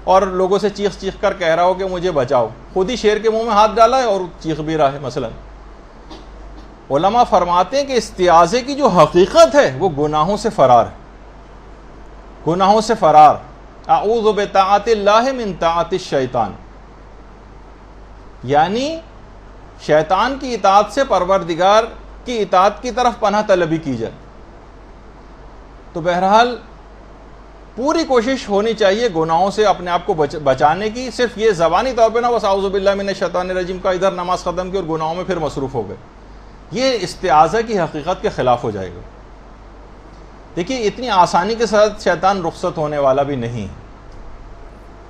اور لوگوں سے چیخ چیخ کر کہہ رہا ہو کہ مجھے بچاؤ، خود ہی شیر کے منہ میں ہاتھ ڈالا ہے اور چیخ بھی رہا ہے۔ مثلا علماء فرماتے ہیں کہ استعاذے کی جو حقیقت ہے وہ گناہوں سے فرار ہے، گناہوں سے فرار۔ اعوذ بطاعت اللہ من طاعت الشیطان، یعنی شیطان کی اطاعت سے پروردگار کی اطاعت کی طرف پناہ طلبی کی جائے۔ تو بہرحال پوری کوشش ہونی چاہیے گناہوں سے اپنے آپ کو بچانے کی، صرف یہ زبانی طور پہ نہ بس اعوذ باللہ من الشیطان الرجیم کا ادھر نماز ختم کی اور گناہوں میں پھر مصروف ہو گئے، یہ استعاذہ کی حقیقت کے خلاف ہو جائے گا۔ دیکھیے اتنی آسانی کے ساتھ شیطان رخصت ہونے والا بھی نہیں۔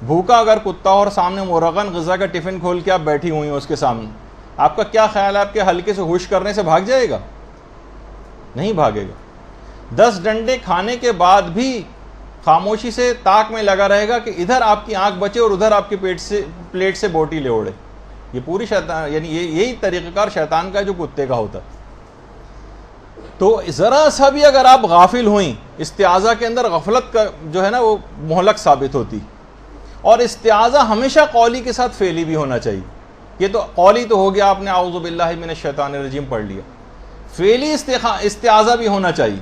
بھوکا اگر کتا اور سامنے مرغن غذا کا ٹفن کھول کے آپ بیٹھی ہوئی ہیں اس کے سامنے، آپ کا کیا خیال ہے؟ آپ کے ہلکے سے ہوش کرنے سے بھاگ جائے گا؟ نہیں بھاگے گا۔ 10 ڈنڈے کھانے کے بعد بھی خاموشی سے تاک میں لگا رہے گا کہ ادھر آپ کی آنکھ بچے اور ادھر آپ کے پلیٹ سے بوٹی لے اڑے۔ یہ پوری شیطان، یعنی یہی طریقہ کار شیطان کا جو کتے کا ہوتا ہے۔ تو ذرا سا بھی اگر آپ غافل ہوئیں، استعاذہ کے اندر غفلت کا جو ہے نا وہ مہلک ثابت ہوتی۔ اور استعاذہ ہمیشہ قولی کے ساتھ فعلی بھی ہونا چاہیے۔ یہ تو قولی تو ہو گیا، آپ نے اعوذ باللہ من الشیطان الرجیم پڑھ لیا، فعلی استعاذہ بھی ہونا چاہیے۔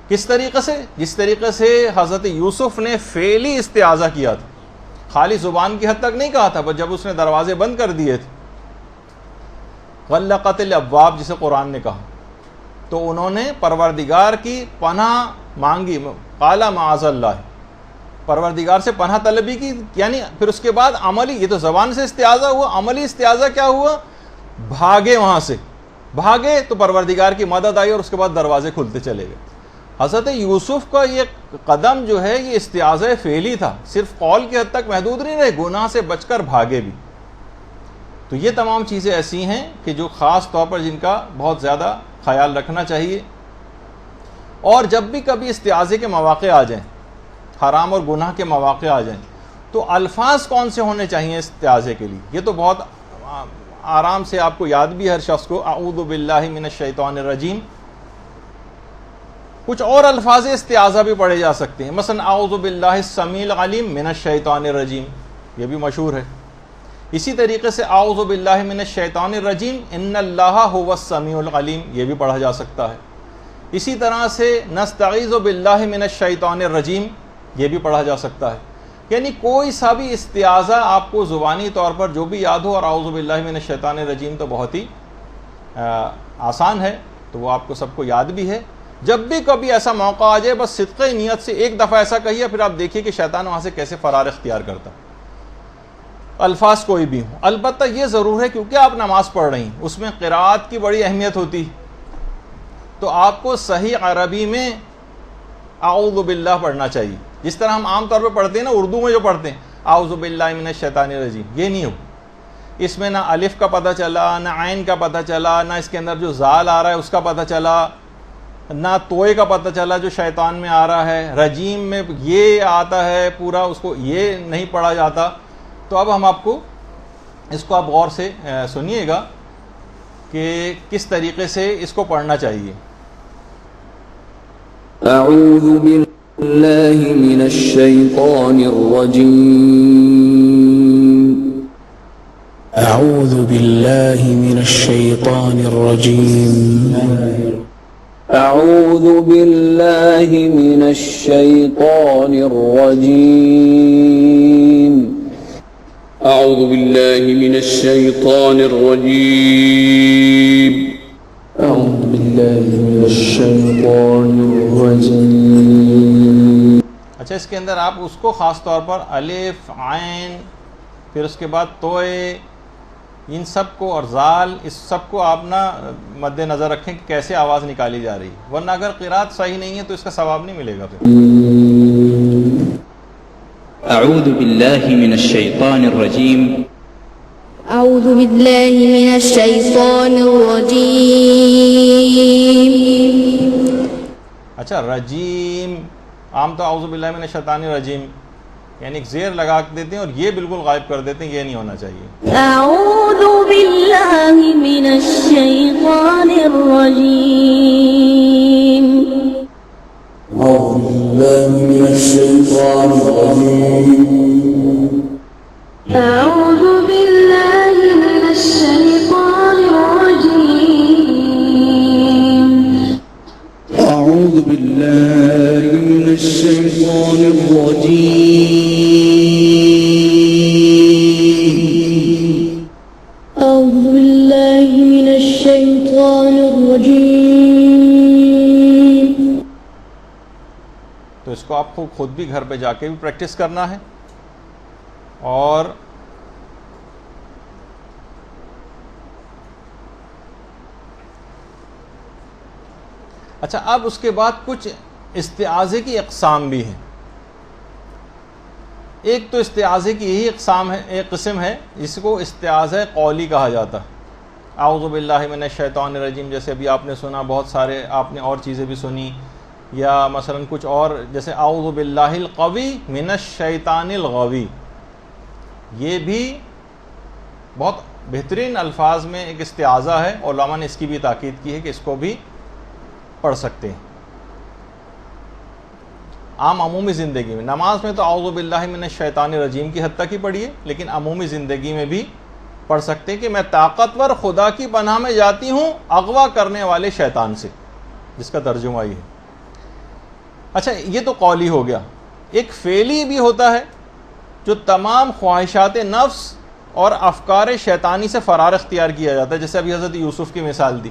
کس طریقے سے؟ جس طریقے سے حضرت یوسف نے فعلی استعاذہ کیا تھا، خالی زبان کی حد تک نہیں کہا تھا، بس جب اس نے دروازے بند کر دیے تھے، غلقت الابواب جسے قرآن نے کہا، تو انہوں نے پروردگار کی پناہ مانگی، قال معاذ اللہ، پروردگار سے پناہ طلبی کی۔ یعنی پھر اس کے بعد عملی، یہ تو زبان سے استعاذہ ہوا، عملی استعاذہ کیا ہوا؟ بھاگے، وہاں سے بھاگے تو پروردگار کی مدد آئی اور اس کے بعد دروازے کھلتے چلے گئے۔ حضرت یوسف کا یہ قدم جو ہے یہ استعاذہ فعلی تھا، صرف قول کی حد تک محدود نہیں رہے، گناہ سے بچ کر بھاگے بھی۔ تو یہ تمام چیزیں ایسی ہیں کہ جو خاص طور پر جن کا بہت زیادہ خیال رکھنا چاہیے۔ اور جب بھی کبھی استعاذے کے مواقع آ جائیں، حرام اور گناہ کے مواقع آ جائیں، تو الفاظ کون سے ہونے چاہیے استعاذے کے لیے؟ یہ تو بہت آرام سے آپ کو یاد بھی ہر شخص کو، اعوذ باللہ من الشیطان الرجیم۔ کچھ اور الفاظ استعاذہ بھی پڑھے جا سکتے ہیں، مثلا اعوذ باللہ السمیع العلیم من الشیطان الرجیم، یہ بھی مشہور ہے۔ اسی طریقے سے اعوذ باللہ من الشیطان الرجیم ان اللہ هو السمیع العلیم، یہ بھی پڑھا جا سکتا ہے۔ اسی طرح سے نستعیذ باللہ من الشیطان الرجیم، یہ بھی پڑھا جا سکتا ہے۔ یعنی کوئی سا بھی استعاذہ آپ کو زبانی طور پر جو بھی یاد ہو، اور اعوذ باللہ من الشیطان الرجیم تو بہت ہی آسان ہے، تو وہ آپ کو سب کو یاد بھی ہے۔ جب بھی کبھی ایسا موقع آ جائے، بس صدقہ نیت سے ایک دفعہ ایسا کہیے، پھر آپ دیکھیے کہ شیطان وہاں سے کیسے فرار اختیار کرتا۔ الفاظ کوئی بھی ہوں، البتہ یہ ضرور ہے کیونکہ آپ نماز پڑھ رہی ہیں، اس میں قرات کی بڑی اہمیت ہوتی، تو آپ کو صحیح عربی میں اعوذ باللہ پڑھنا چاہیے، جس طرح ہم عام طور پہ پڑھتے ہیں نا، اردو میں جو پڑھتے ہیں اعوذ باللہ من الشیطان الرجیم، یہ نہیں ہو۔ اس میں نہ الف کا پتہ چلا، نہ عین کا پتہ چلا، نہ اس کے اندر جو زال آ رہا ہے اس کا پتہ چلا، نہ توئے کا پتہ چلا جو شیطان میں آ رہا ہے، رجیم میں یہ آتا ہے پورا، اس کو یہ نہیں پڑھا جاتا. تو اب ہم آپ کو اس کو آپ غور سے سنیے گا کہ کس طریقے سے اس کو پڑھنا چاہیے. أعوذ بالله من الشيطان الرجيم. أعوذ بالله من الشيطان الرجيم. أعوذ بالله من الشيطان الرجيم. أعوذ بالله من الشيطان الرجيم. أعوذ بالله من الشيطان الرجيم. اچھا، اس کے اندر آپ اس کو خاص طور پر الف، عین، پھر اس کے بعد توئے، ان سب کو اور زال، اس سب کو آپ نا مد نظر رکھیں کہ کیسے آواز نکالی جا رہی ہے، ورنہ اگر قرات صحیح نہیں ہے تو اس کا ثواب نہیں ملے گا پھر. أعوذ بالله من الشيطان الرجيم. أعوذ بالله من الشيطان الرجيم. اچھا، رجیم عام تو اعوذ باللہ من الشیطان الرجیم یعنی ایک زیر لگا دیتے ہیں اور یہ بالکل غائب کر دیتے ہیں، یہ نہیں ہونا چاہیے. أعوذ بالله من الشيطان الرجيم. أعوذ بالله من الشيطان الرجيم. أعوذ بالله من الشيطان الرجيم. أعوذ بالله من الشيطان الرجيم. أعوذ بالله من الشيطان الرجيم. تو اس کو آپ کو خود بھی گھر پہ جا کے بھی پریکٹس کرنا ہے. اور اچھا، اب اس کے بعد کچھ استعاذے کی اقسام بھی ہیں. ایک تو استعاذے کی یہی ایک قسم ہے جس کو استعاذہ قولی کہا جاتا ہے. اعوذ باللہ من الشیطان الرجیم جیسے ابھی آپ نے سنا، بہت سارے آپ نے اور چیزیں بھی سنی، یا مثلا کچھ اور جیسے اعوذ باللہ القوی من الشیطان الغوی، یہ بھی بہت بہترین الفاظ میں ایک استعاذہ ہے. علماء نے اس کی بھی تاکید کی ہے کہ اس کو بھی پڑھ سکتے ہیں عام عمومی زندگی میں. نماز میں تو اعوذ باللہ من الشیطان الرجیم کی حد تک ہی پڑھیے، لیکن عمومی زندگی میں بھی پڑھ سکتے ہیں کہ میں طاقتور خدا کی پناہ میں جاتی ہوں اغوا کرنے والے شیطان سے، جس کا ترجمہ یہ ہے. اچھا، یہ تو قولی ہو گیا. ایک فعلی بھی ہوتا ہے جو تمام خواہشات نفس اور افکار شیطانی سے فرار اختیار کیا جاتا ہے، جیسے ابھی حضرت یوسف کی مثال دی.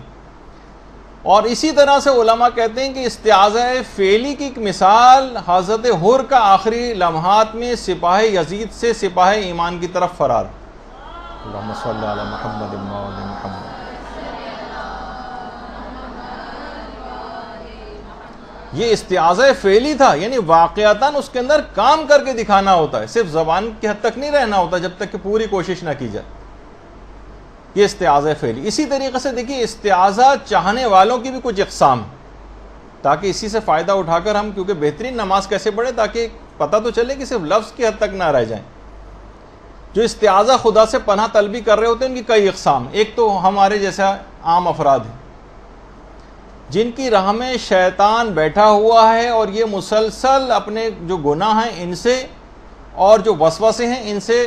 اور اسی طرح سے علماء کہتے ہیں کہ استعاذہ فعلی کی ایک مثال حضرت حر کا آخری لمحات میں سپاہ یزید سے سپاہ ایمان کی طرف فرار. اللہم صلی علی محمد و علی محمد. یہ استعاذہ فعلی تھا، یعنی واقعتاً اس کے اندر کام کر کے دکھانا ہوتا ہے، صرف زبان کی حد تک نہیں رہنا ہوتا جب تک کہ پوری کوشش نہ کی جائے. یہ استعاذہ فعلی. اسی طریقے سے دیکھیے استعاذہ چاہنے والوں کی بھی کچھ اقسام، تاکہ اسی سے فائدہ اٹھا کر ہم کیونکہ بہترین نماز کیسے پڑھیں تاکہ پتہ تو چلے کہ صرف لفظ کی حد تک نہ رہ جائیں. جو استعاذہ خدا سے پناہ طلبی کر رہے ہوتے ہیں ان کی کئی اقسام. ایک تو ہمارے جیسا عام افراد ہیں جن کی راہ میں شیطان بیٹھا ہوا ہے اور یہ مسلسل اپنے جو گناہ ہیں ان سے اور جو وسوسے ہیں ان سے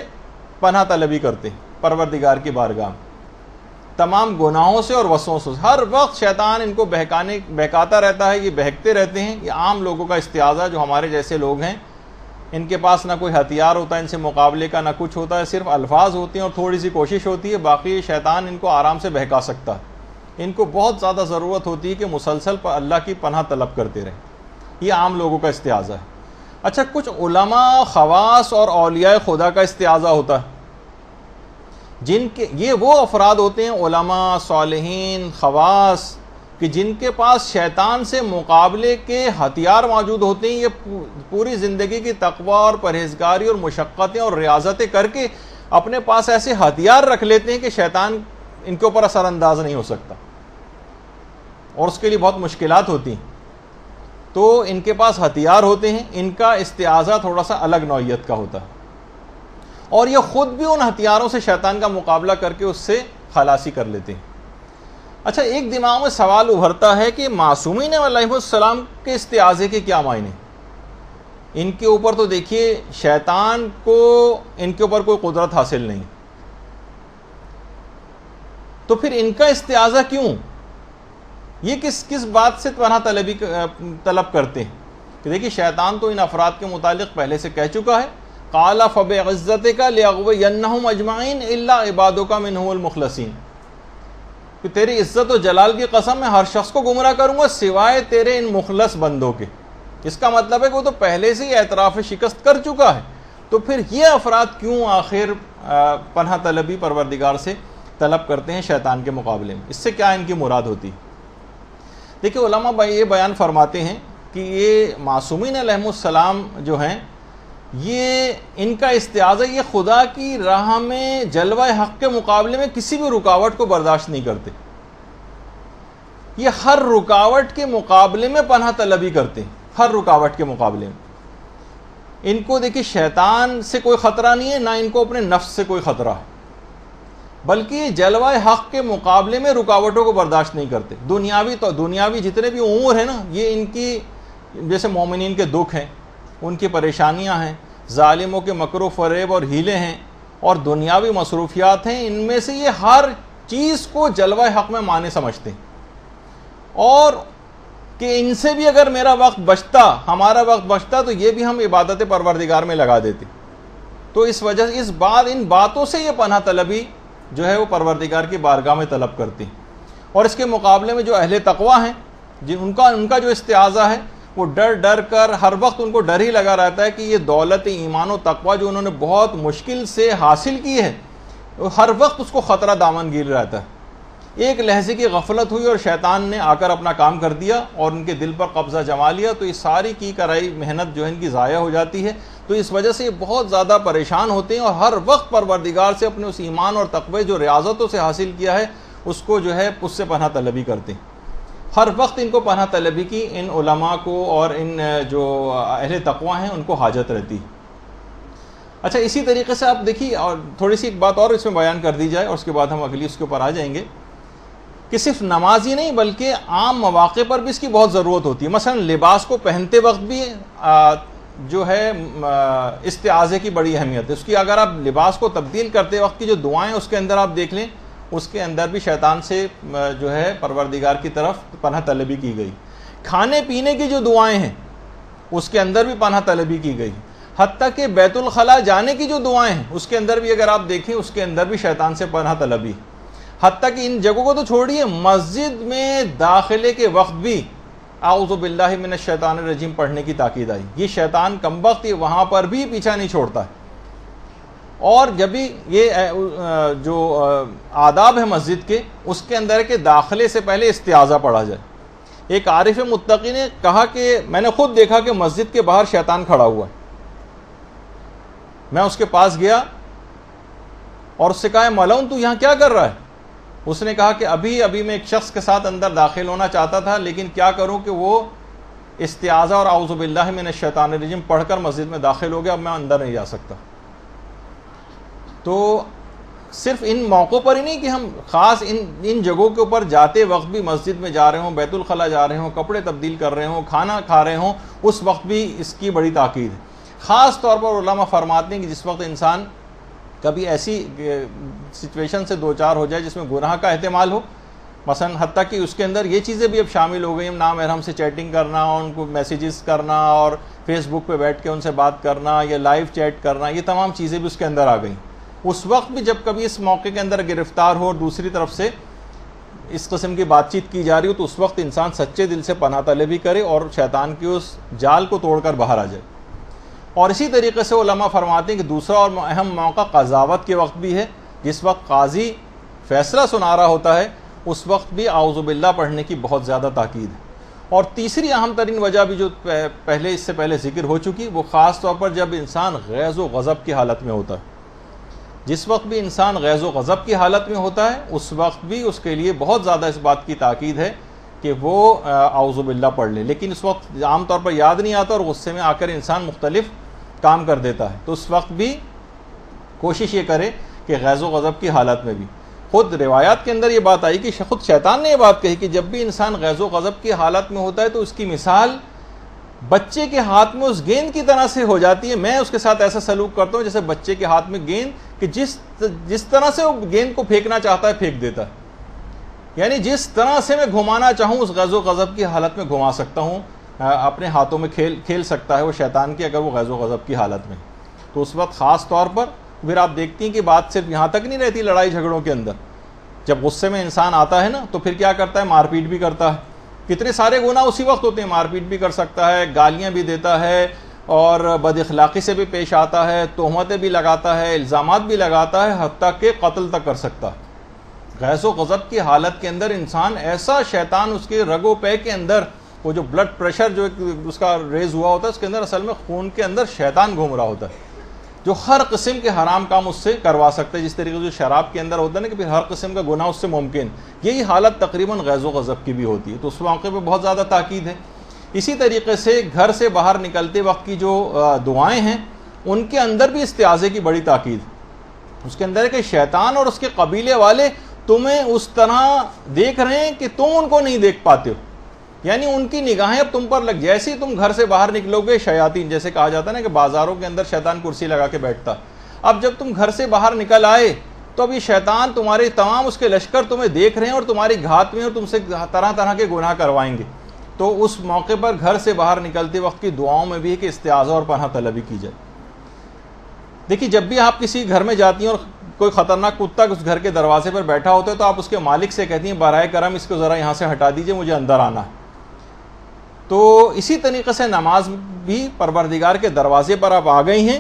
پناہ طلبی کرتے ہیں پروردگار کی بارگاہ میں. تمام گناہوں سے اور وسوسوں سے ہر وقت شیطان ان کو بہکاتا رہتا ہے، یہ بہکتے رہتے ہیں. یہ عام لوگوں کا استعاذہ جو ہمارے جیسے لوگ ہیں، ان کے پاس نہ کوئی ہتھیار ہوتا ہے ان سے مقابلے کا، نہ کچھ ہوتا ہے، صرف الفاظ ہوتے ہیں اور تھوڑی سی کوشش ہوتی ہے، باقی شیطان ان کو آرام سے بہکا سکتا ہے. ان کو بہت زیادہ ضرورت ہوتی ہے کہ مسلسل پر اللہ کی پناہ طلب کرتے رہیں. یہ عام لوگوں کا استعاذہ ہے. اچھا، کچھ علماء، خواص اور اولیاء خدا کا استعاذہ ہوتا ہے، جن کے یہ وہ افراد ہوتے ہیں علماء، صالحین، خواص کہ جن کے پاس شیطان سے مقابلے کے ہتھیار موجود ہوتے ہیں. یہ پوری زندگی کی تقوی اور پرہیزگاری اور مشقتیں اور ریاضتیں کر کے اپنے پاس ایسے ہتھیار رکھ لیتے ہیں کہ شیطان ان کے اوپر اثر انداز نہیں ہو سکتا. اور اس کے لیے بہت مشکلات ہوتی ہیں، تو ان کے پاس ہتھیار ہوتے ہیں، ان کا استعاذہ تھوڑا سا الگ نوعیت کا ہوتا ہے، اور یہ خود بھی ان ہتھیاروں سے شیطان کا مقابلہ کر کے اس سے خلاصی کر لیتے ہیں۔ اچھا، ایک دماغ میں سوال ابھرتا ہے کہ معصومین علیہ السلام کے استعاذے کے کیا معنی؟ ان کے اوپر تو دیکھیے شیطان کو ان کے اوپر کوئی قدرت حاصل نہیں، تو پھر ان کا استعاذہ کیوں؟ یہ کس بات سے پناہ طلب کرتے ہیں؟ کہ دیکھیے شیطان تو ان افراد کے متعلق پہلے سے کہہ چکا ہے، قال فبعزتک لاغوینہم اجمعین الا عبادک منہم المخلصین، کہ تیری عزت و جلال کی قسم میں ہر شخص کو گمراہ کروں گا سوائے تیرے ان مخلص بندوں کے۔ اس کا مطلب ہے کہ وہ تو پہلے سے ہی اعتراف شکست کر چکا ہے، تو پھر یہ افراد کیوں آخر پناہ طلبی پروردگار سے طلب کرتے ہیں شیطان کے مقابلے میں؟ اس سے کیا ان کی مراد ہوتی؟ دیکھیں علماء بھائی یہ بیان فرماتے ہیں کہ یہ معصومین علیہ السلام جو ہیں، یہ ان کا استعاذہ یہ خدا کی راہ میں جلوہ حق کے مقابلے میں کسی بھی رکاوٹ کو برداشت نہیں کرتے، یہ ہر رکاوٹ کے مقابلے میں پناہ طلبی کرتے ہیں، ہر رکاوٹ کے مقابلے میں۔ ان کو دیکھیں شیطان سے کوئی خطرہ نہیں ہے، نہ ان کو اپنے نفس سے کوئی خطرہ ہے، بلکہ یہ جلوہ حق کے مقابلے میں رکاوٹوں کو برداشت نہیں کرتے۔ دنیاوی جتنے بھی امور ہیں نا، یہ ان کی جیسے مومنین کے دکھ ہیں، ان کی پریشانیاں ہیں، ظالموں کے مکر و فریب اور ہیلے ہیں، اور دنیاوی مصروفیات ہیں، ان میں سے یہ ہر چیز کو جلوہ حق میں معنی سمجھتے ہیں، اور کہ ان سے بھی اگر میرا وقت بچتا، ہمارا وقت بچتا، تو یہ بھی ہم عبادت پروردگار میں لگا دیتے۔ تو اس وجہ سے ان باتوں سے یہ پناہ طلبی جو ہے وہ پروردگار کی بارگاہ میں طلب کرتی ہیں۔ اور اس کے مقابلے میں جو اہل تقویٰ ہیں، ان کا جو استعاذہ ہے وہ ڈر کر ہر وقت ان کو ڈر ہی لگا رہتا ہے کہ یہ دولت ایمان و تقویٰ جو انہوں نے بہت مشکل سے حاصل کی ہے، ہر وقت اس کو خطرہ دامن گیر رہتا ہے۔ ایک لحظے کی غفلت ہوئی اور شیطان نے آ کر اپنا کام کر دیا اور ان کے دل پر قبضہ جما لیا، تو یہ ساری کی کرائی محنت جو ہے ان کی ضائع ہو جاتی ہے۔ تو اس وجہ سے یہ بہت زیادہ پریشان ہوتے ہیں، اور ہر وقت پروردگار سے اپنے اس ایمان اور تقوی جو ریاضتوں سے حاصل کیا ہے اس کو جو ہے اس سے پناہ طلبی کرتے ہیں۔ ہر وقت ان کو پناہ طلبی کی ان علماء کو اور ان جو اہل تقوی ہیں ان کو حاجت رہتی ہے۔ اچھا، اسی طریقے سے آپ دیکھیے، اور تھوڑی سی ایک بات اور اس میں بیان کر دی جائے اور اس کے بعد ہم اگلی اس کے اوپر آ جائیں گے، کہ صرف نماز ہی نہیں بلکہ عام مواقع پر بھی اس کی بہت ضرورت ہوتی ہے۔ مثلا لباس کو پہنتے وقت بھی جو ہے استعاذے کی بڑی اہمیت ہے۔ اس کی اگر آپ لباس کو تبدیل کرتے وقت کی جو دعائیں اس کے اندر آپ دیکھ لیں، اس کے اندر بھی شیطان سے جو ہے پروردگار کی طرف پناہ طلبی کی گئی۔ کھانے پینے کی جو دعائیں ہیں اس کے اندر بھی پناہ طلبی کی گئی، حتیٰ کہ بیت الخلاء جانے کی جو دعائیں ہیں اس کے اندر بھی اگر آپ دیکھیں اس کے اندر بھی شیطان سے پناہ طلبی، حتیٰ کہ ان جگہوں کو تو چھوڑیے، مسجد میں داخلے کے وقت بھی اعوذ باللہ من الشیطان الرجیم پڑھنے کی تاکید آئی۔ یہ شیطان کمبخت یہ وہاں پر بھی پیچھا نہیں چھوڑتا ہے۔ اور جب بھی یہ جو آداب ہے مسجد کے، اس کے اندر ہے کہ داخلے سے پہلے استعاذہ پڑھا جائے۔ ایک عارف متقی نے کہا کہ میں نے خود دیکھا کہ مسجد کے باہر شیطان کھڑا ہوا ہے، میں اس کے پاس گیا اور اس سے کہا ملعون تو یہاں کیا کر رہا ہے؟ اس نے کہا کہ ابھی میں ایک شخص کے ساتھ اندر داخل ہونا چاہتا تھا، لیکن کیا کروں کہ وہ استعاذہ اور اعوذ باللہ من الشیطان الرجیم پڑھ کر مسجد میں داخل ہو گیا، اب میں اندر نہیں جا سکتا۔ تو صرف ان موقعوں پر ہی نہیں کہ ہم خاص ان جگہوں کے اوپر جاتے وقت بھی مسجد میں جا رہے ہوں، بیت الخلاء جا رہے ہوں، کپڑے تبدیل کر رہے ہوں، کھانا کھا رہے ہوں، اس وقت بھی اس کی بڑی تاکید ہے۔ خاص طور پر علماء فرماتے ہیں کہ جس وقت انسان کبھی ایسی سچویشن سے دوچار ہو جائے جس میں گناہ کا احتمال ہو، مثلا حتیٰ کہ اس کے اندر یہ چیزیں بھی اب شامل ہو گئی ہیں، نامحرم سے چیٹنگ کرنا، ان کو میسیجز کرنا اور فیس بک پہ بیٹھ کے ان سے بات کرنا یا لائیو چیٹ کرنا، یہ تمام چیزیں بھی اس کے اندر آ گئیں۔ اس وقت بھی جب کبھی اس موقع کے اندر گرفتار ہو اور دوسری طرف سے اس قسم کی بات چیت کی جا رہی ہو، تو اس وقت انسان سچے دل سے پناہ طلبی کرے اور شیطان کی اس جال کو توڑ کر باہر آ جائے۔ اور اسی طریقے سے علماء فرماتے ہیں کہ دوسرا اور اہم موقع قضاوت کے وقت بھی ہے، جس وقت قاضی فیصلہ سنا رہا ہوتا ہے اس وقت بھی اعوذ باللہ پڑھنے کی بہت زیادہ تاکید ہے۔ اور تیسری اہم ترین وجہ بھی جو اس سے پہلے ذکر ہو چکی، وہ خاص طور پر جب انسان غیظ و غضب کی حالت میں ہوتا ہے۔ جس وقت بھی انسان غیظ و غضب کی حالت میں ہوتا ہے اس وقت بھی اس کے لیے بہت زیادہ اس بات کی تاکید ہے کہ وہ اعوذ باللہ پڑھ لے، لیکن اس وقت عام طور پر یاد نہیں آتا اور غصے میں آ کر انسان مختلف کام کر دیتا ہے، تو اس وقت بھی کوشش یہ کرے کہ غیظ و غضب کی حالت میں بھی. خود روایات کے اندر یہ بات آئی کہ خود شیطان نے یہ بات کہی کہ جب بھی انسان غیظ و غضب کی حالت میں ہوتا ہے تو اس کی مثال بچے کے ہاتھ میں اس گیند کی طرح سے ہو جاتی ہے. میں اس کے ساتھ ایسا سلوک کرتا ہوں جیسے بچے کے ہاتھ میں گیند، کہ جس طرح سے وہ گیند کو پھینکنا چاہتا ہے پھینک دیتا ہے. یعنی جس طرح سے میں گھمانا چاہوں اس غیظ و غضب کی حالت میں گھما سکتا ہوں، اپنے ہاتھوں میں کھیل سکتا ہے وہ شیطان کی، اگر وہ غیظ و غضب کی حالت میں. تو اس وقت خاص طور پر پھر آپ دیکھتی ہیں کہ بات صرف یہاں تک نہیں رہتی لڑائی جھگڑوں کے اندر. جب غصے میں انسان آتا ہے نا تو پھر کیا کرتا ہے، مار پیٹ بھی کرتا ہے. کتنے سارے گناہ اسی وقت ہوتے ہیں، مار پیٹ بھی کر سکتا ہے، گالیاں بھی دیتا ہے، اور بد اخلاقی سے بھی پیش آتا ہے، تہمتیں بھی لگاتا ہے، الزامات بھی لگاتا ہے، حتیٰ کہ قتل تک کر سکتا ہے. غیظ و غضب کی حالت کے اندر انسان ایسا، شیطان اس کے رگ و پے کے اندر، وہ جو بلڈ پریشر جو اس کا ریز ہوا ہوتا ہے اس کے اندر اصل میں خون کے اندر شیطان گھوم رہا ہوتا ہے جو ہر قسم کے حرام کام اس سے کروا سکتا ہے. جس طریقے سے شراب کے اندر ہوتا ہے نا کہ پھر ہر قسم کا گناہ اس سے ممکن، یہی حالت تقریباً غیظ و غضب کی بھی ہوتی ہے. تو اس موقع پہ بہت زیادہ تاکید ہے. اسی طریقے سے گھر سے باہر نکلتے وقت کی جو دعائیں ہیں ان کے اندر بھی استعاذے کی بڑی تاکید ہے. اس کے اندر ہے کہ شیطان اور اس کے قبیلے والے تمہیں اس طرح دیکھ رہے ہیں کہ تم ان کو نہیں دیکھ پاتے ہو، یعنی ان کی نگاہیں اب تم پر لگ، جیسے ہی تم گھر سے باہر نکلو گے شیاطین، جیسے کہا جاتا ہے نا کہ بازاروں کے اندر شیطان کرسی لگا کے بیٹھتا، اب جب تم گھر سے باہر نکل آئے تو اب یہ شیطان تمہارے تمام اس کے لشکر تمہیں دیکھ رہے ہیں اور تمہاری گھات میں اور تم سے طرح طرح کے گناہ کروائیں گے. تو اس موقع پر گھر سے باہر نکلتے وقت کی دعاؤں میں بھی ہے کہ استعاذہ اور پناہ طلبی کی جائے. دیکھیے جب بھی آپ کسی گھر میں جاتی ہیں اور کوئی خطرناک کتا اس گھر کے دروازے پر بیٹھا ہوتا ہے تو آپ اس کے مالک سے کہتی ہیں براہ کرم اس کو ذرا یہاں سے ہٹا دیجئے، مجھے اندر آنا ہے. تو اسی طریقے سے نماز بھی پروردگار کے دروازے پر آپ آ گئی ہیں،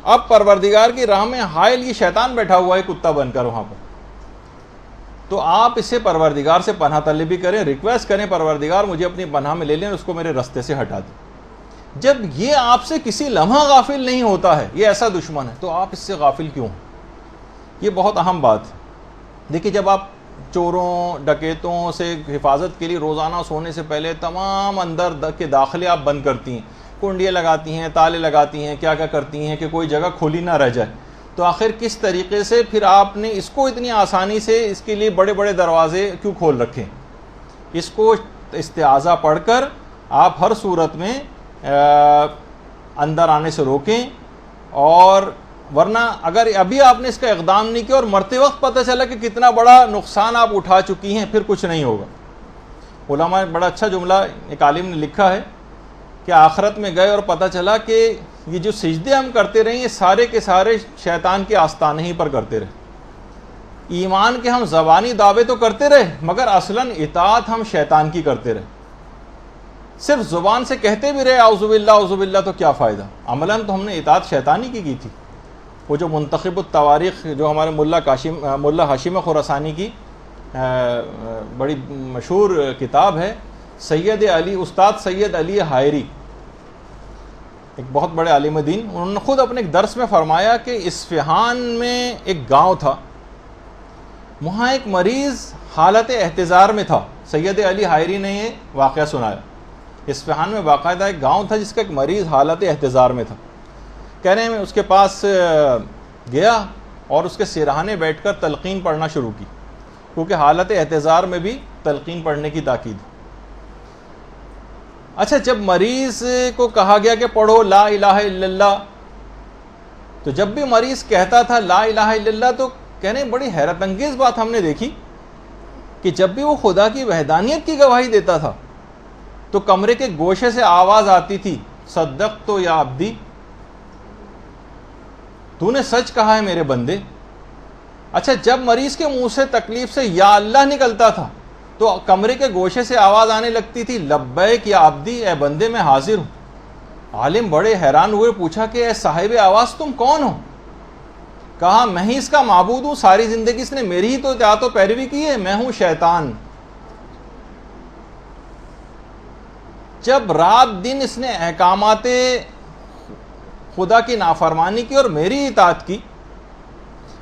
اب پروردگار کی راہ میں حائل یہ شیطان بیٹھا ہوا ہے کتا بن کر وہاں پر، تو آپ اسے پروردگار سے پناہ طلبی کریں، ریکویسٹ کریں پروردگار مجھے اپنی پناہ میں لے لیں اور اس کو میرے رستے سے ہٹا دیں. جب یہ آپ سے کسی لمحہ غافل نہیں ہوتا ہے، یہ ایسا دشمن ہے، تو آپ اس سے غافل کیوں ہیں؟ یہ بہت اہم بات ہے. دیکھیے جب آپ چوروں ڈکیتوں سے حفاظت کے لیے روزانہ سونے سے پہلے تمام اندر کے داخلے آپ بند کرتی ہیں، کنڈیاں لگاتی ہیں، تالے لگاتی ہیں، کیا کیا کرتی ہیں کہ کوئی جگہ کھلی نہ رہ جائے، تو آخر کس طریقے سے پھر آپ نے اس کو اتنی آسانی سے اس کے لیے بڑے بڑے دروازے کیوں کھول رکھے؟ اس کو استعاذہ پڑھ کر آپ ہر صورت میں اندر آنے سے روکیں، اور ورنہ اگر ابھی آپ نے اس کا اقدام نہیں کیا اور مرتے وقت پتہ چلا کہ کتنا بڑا نقصان آپ اٹھا چکی ہیں، پھر کچھ نہیں ہوگا. علماء نے بڑا اچھا جملہ ایک عالم نے لکھا ہے کہ آخرت میں گئے اور پتہ چلا کہ یہ جو سجدے ہم کرتے رہے یہ سارے کے سارے شیطان کے آستانے ہی پر کرتے رہے. ایمان کے ہم زبانی دعوے تو کرتے رہے مگر اصلاً اطاعت ہم شیطان کی کرتے رہے. صرف زبان سے کہتے بھی رہے اعوذ باللہ تو کیا فائدہ، عملاً تو ہم نے اطاعت شیطانی کی تھی. وہ جو منتخب التواریخ جو ہمارے ملا ہاشم خراسانی کی بڑی مشہور کتاب ہے، استاد سید علی حائری ایک بہت بڑے عالم دین، انہوں نے خود اپنے ایک درس میں فرمایا کہ اصفہان میں ایک گاؤں تھا، وہاں ایک مریض حالت احتضار میں تھا. سید علی حائری نے یہ واقعہ سنایا. اصفہان میں باقاعدہ ایک گاؤں تھا جس کا ایک مریض حالت احتضار میں تھا. کہہ رہے ہیں میں اس کے پاس گیا اور اس کے سرہانے بیٹھ کر تلقین پڑھنا شروع کی، کیونکہ حالت احتضار میں بھی تلقین پڑھنے کی تاکید. اچھا جب مریض کو کہا گیا کہ پڑھو لا الہ الا اللہ، تو جب بھی مریض کہتا تھا لا الہ الا اللہ تو کہہ رہے ہیں بڑی حیرت انگیز بات ہم نے دیکھی کہ جب بھی وہ خدا کی وحدانیت کی گواہی دیتا تھا تو کمرے کے گوشے سے آواز آتی تھی صدقت یا عبدی، تو نے سچ کہا ہے میرے بندے. اچھا جب مریض کے منہ سے تکلیف سے یا اللہ نکلتا تھا تو کمرے کے گوشے سے آواز آنے لگتی تھی لبیک یا عبدی، اے بندے میں حاضر ہوں. عالم بڑے حیران ہوئے، پوچھا کہ اے صاحب آواز تم کون ہو؟ کہا میں ہی اس کا معبود ہوں، ساری زندگی اس نے میری ہی تو اطاعت و پیروی کی ہے، میں ہوں شیطان. جب رات دن اس نے احکامات خدا کی نافرمانی کی اور میری اطاعت کی،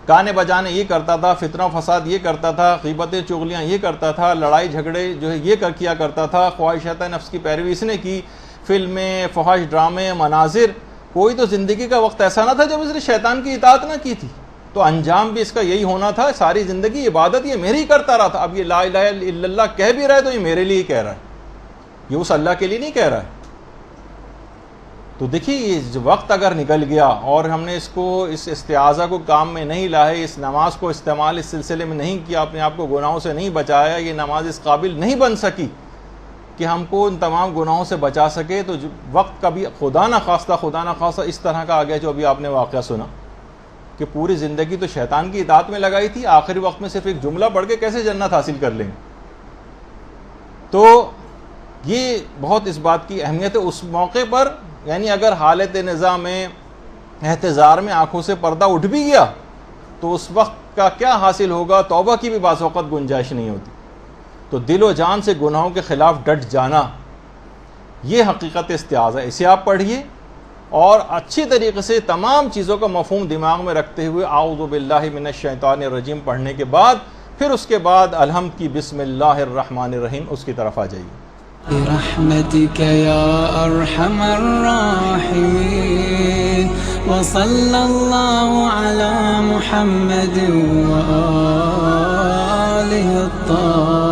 گانے بجانے یہ کرتا تھا، فتنہ فساد یہ کرتا تھا، غیبتیں چغلیاں یہ کرتا تھا، لڑائی جھگڑے جو ہے یہ کیا کرتا تھا، خواہشات نفس کی پیروی اس نے کی، فلمیں، فحش ڈرامے، مناظر. کوئی تو زندگی کا وقت ایسا نہ تھا جب اس نے شیطان کی اطاعت نہ کی تھی. تو انجام بھی اس کا یہی ہونا تھا. ساری زندگی عبادت یہ میری کرتا رہا تھا. اب یہ لا الہ الا اللہ کہہ بھی رہا ہے تو یہ میرے لیے ہی کہہ رہا ہے، یہ اس اللہ کے لیے نہیں کہہ رہا ہے. تو دیکھیے یہ وقت اگر نکل گیا اور ہم نے اس استعاذہ کو کام میں نہیں لائے، اس نماز کو استعمال اس سلسلے میں نہیں کیا، اپنے آپ کو گناہوں سے نہیں بچایا، یہ نماز اس قابل نہیں بن سکی کہ ہم کو ان تمام گناہوں سے بچا سکے، تو وقت کبھی خدا نہ خواستہ اس طرح کا آ گیا جو ابھی آپ نے واقعہ سنا کہ پوری زندگی تو شیطان کی اطاعت میں لگائی تھی، آخری وقت میں صرف ایک جملہ پڑھ کے کیسے جنت حاصل کر لیں گے. تو یہ بہت اس بات کی اہمیت ہے اس موقع پر. یعنی اگر حالت نظام میں احتضار میں آنکھوں سے پردہ اٹھ بھی گیا تو اس وقت کا کیا حاصل ہوگا، توبہ کی بھی بعض اوقات گنجائش نہیں ہوتی. تو دل و جان سے گناہوں کے خلاف ڈٹ جانا یہ حقیقت استعاذہ ہے. اسے آپ پڑھیے اور اچھی طریقے سے تمام چیزوں کا مفہوم دماغ میں رکھتے ہوئے اعوذ باللہ من الشیطان الرجیم پڑھنے کے بعد پھر اس کے بعد الحمد کی بسم اللہ الرحمن الرحیم اس کی طرف آ جائیے. برحمتك يا أرحم الراحمين وصلى الله على محمد وآله الطاهرين.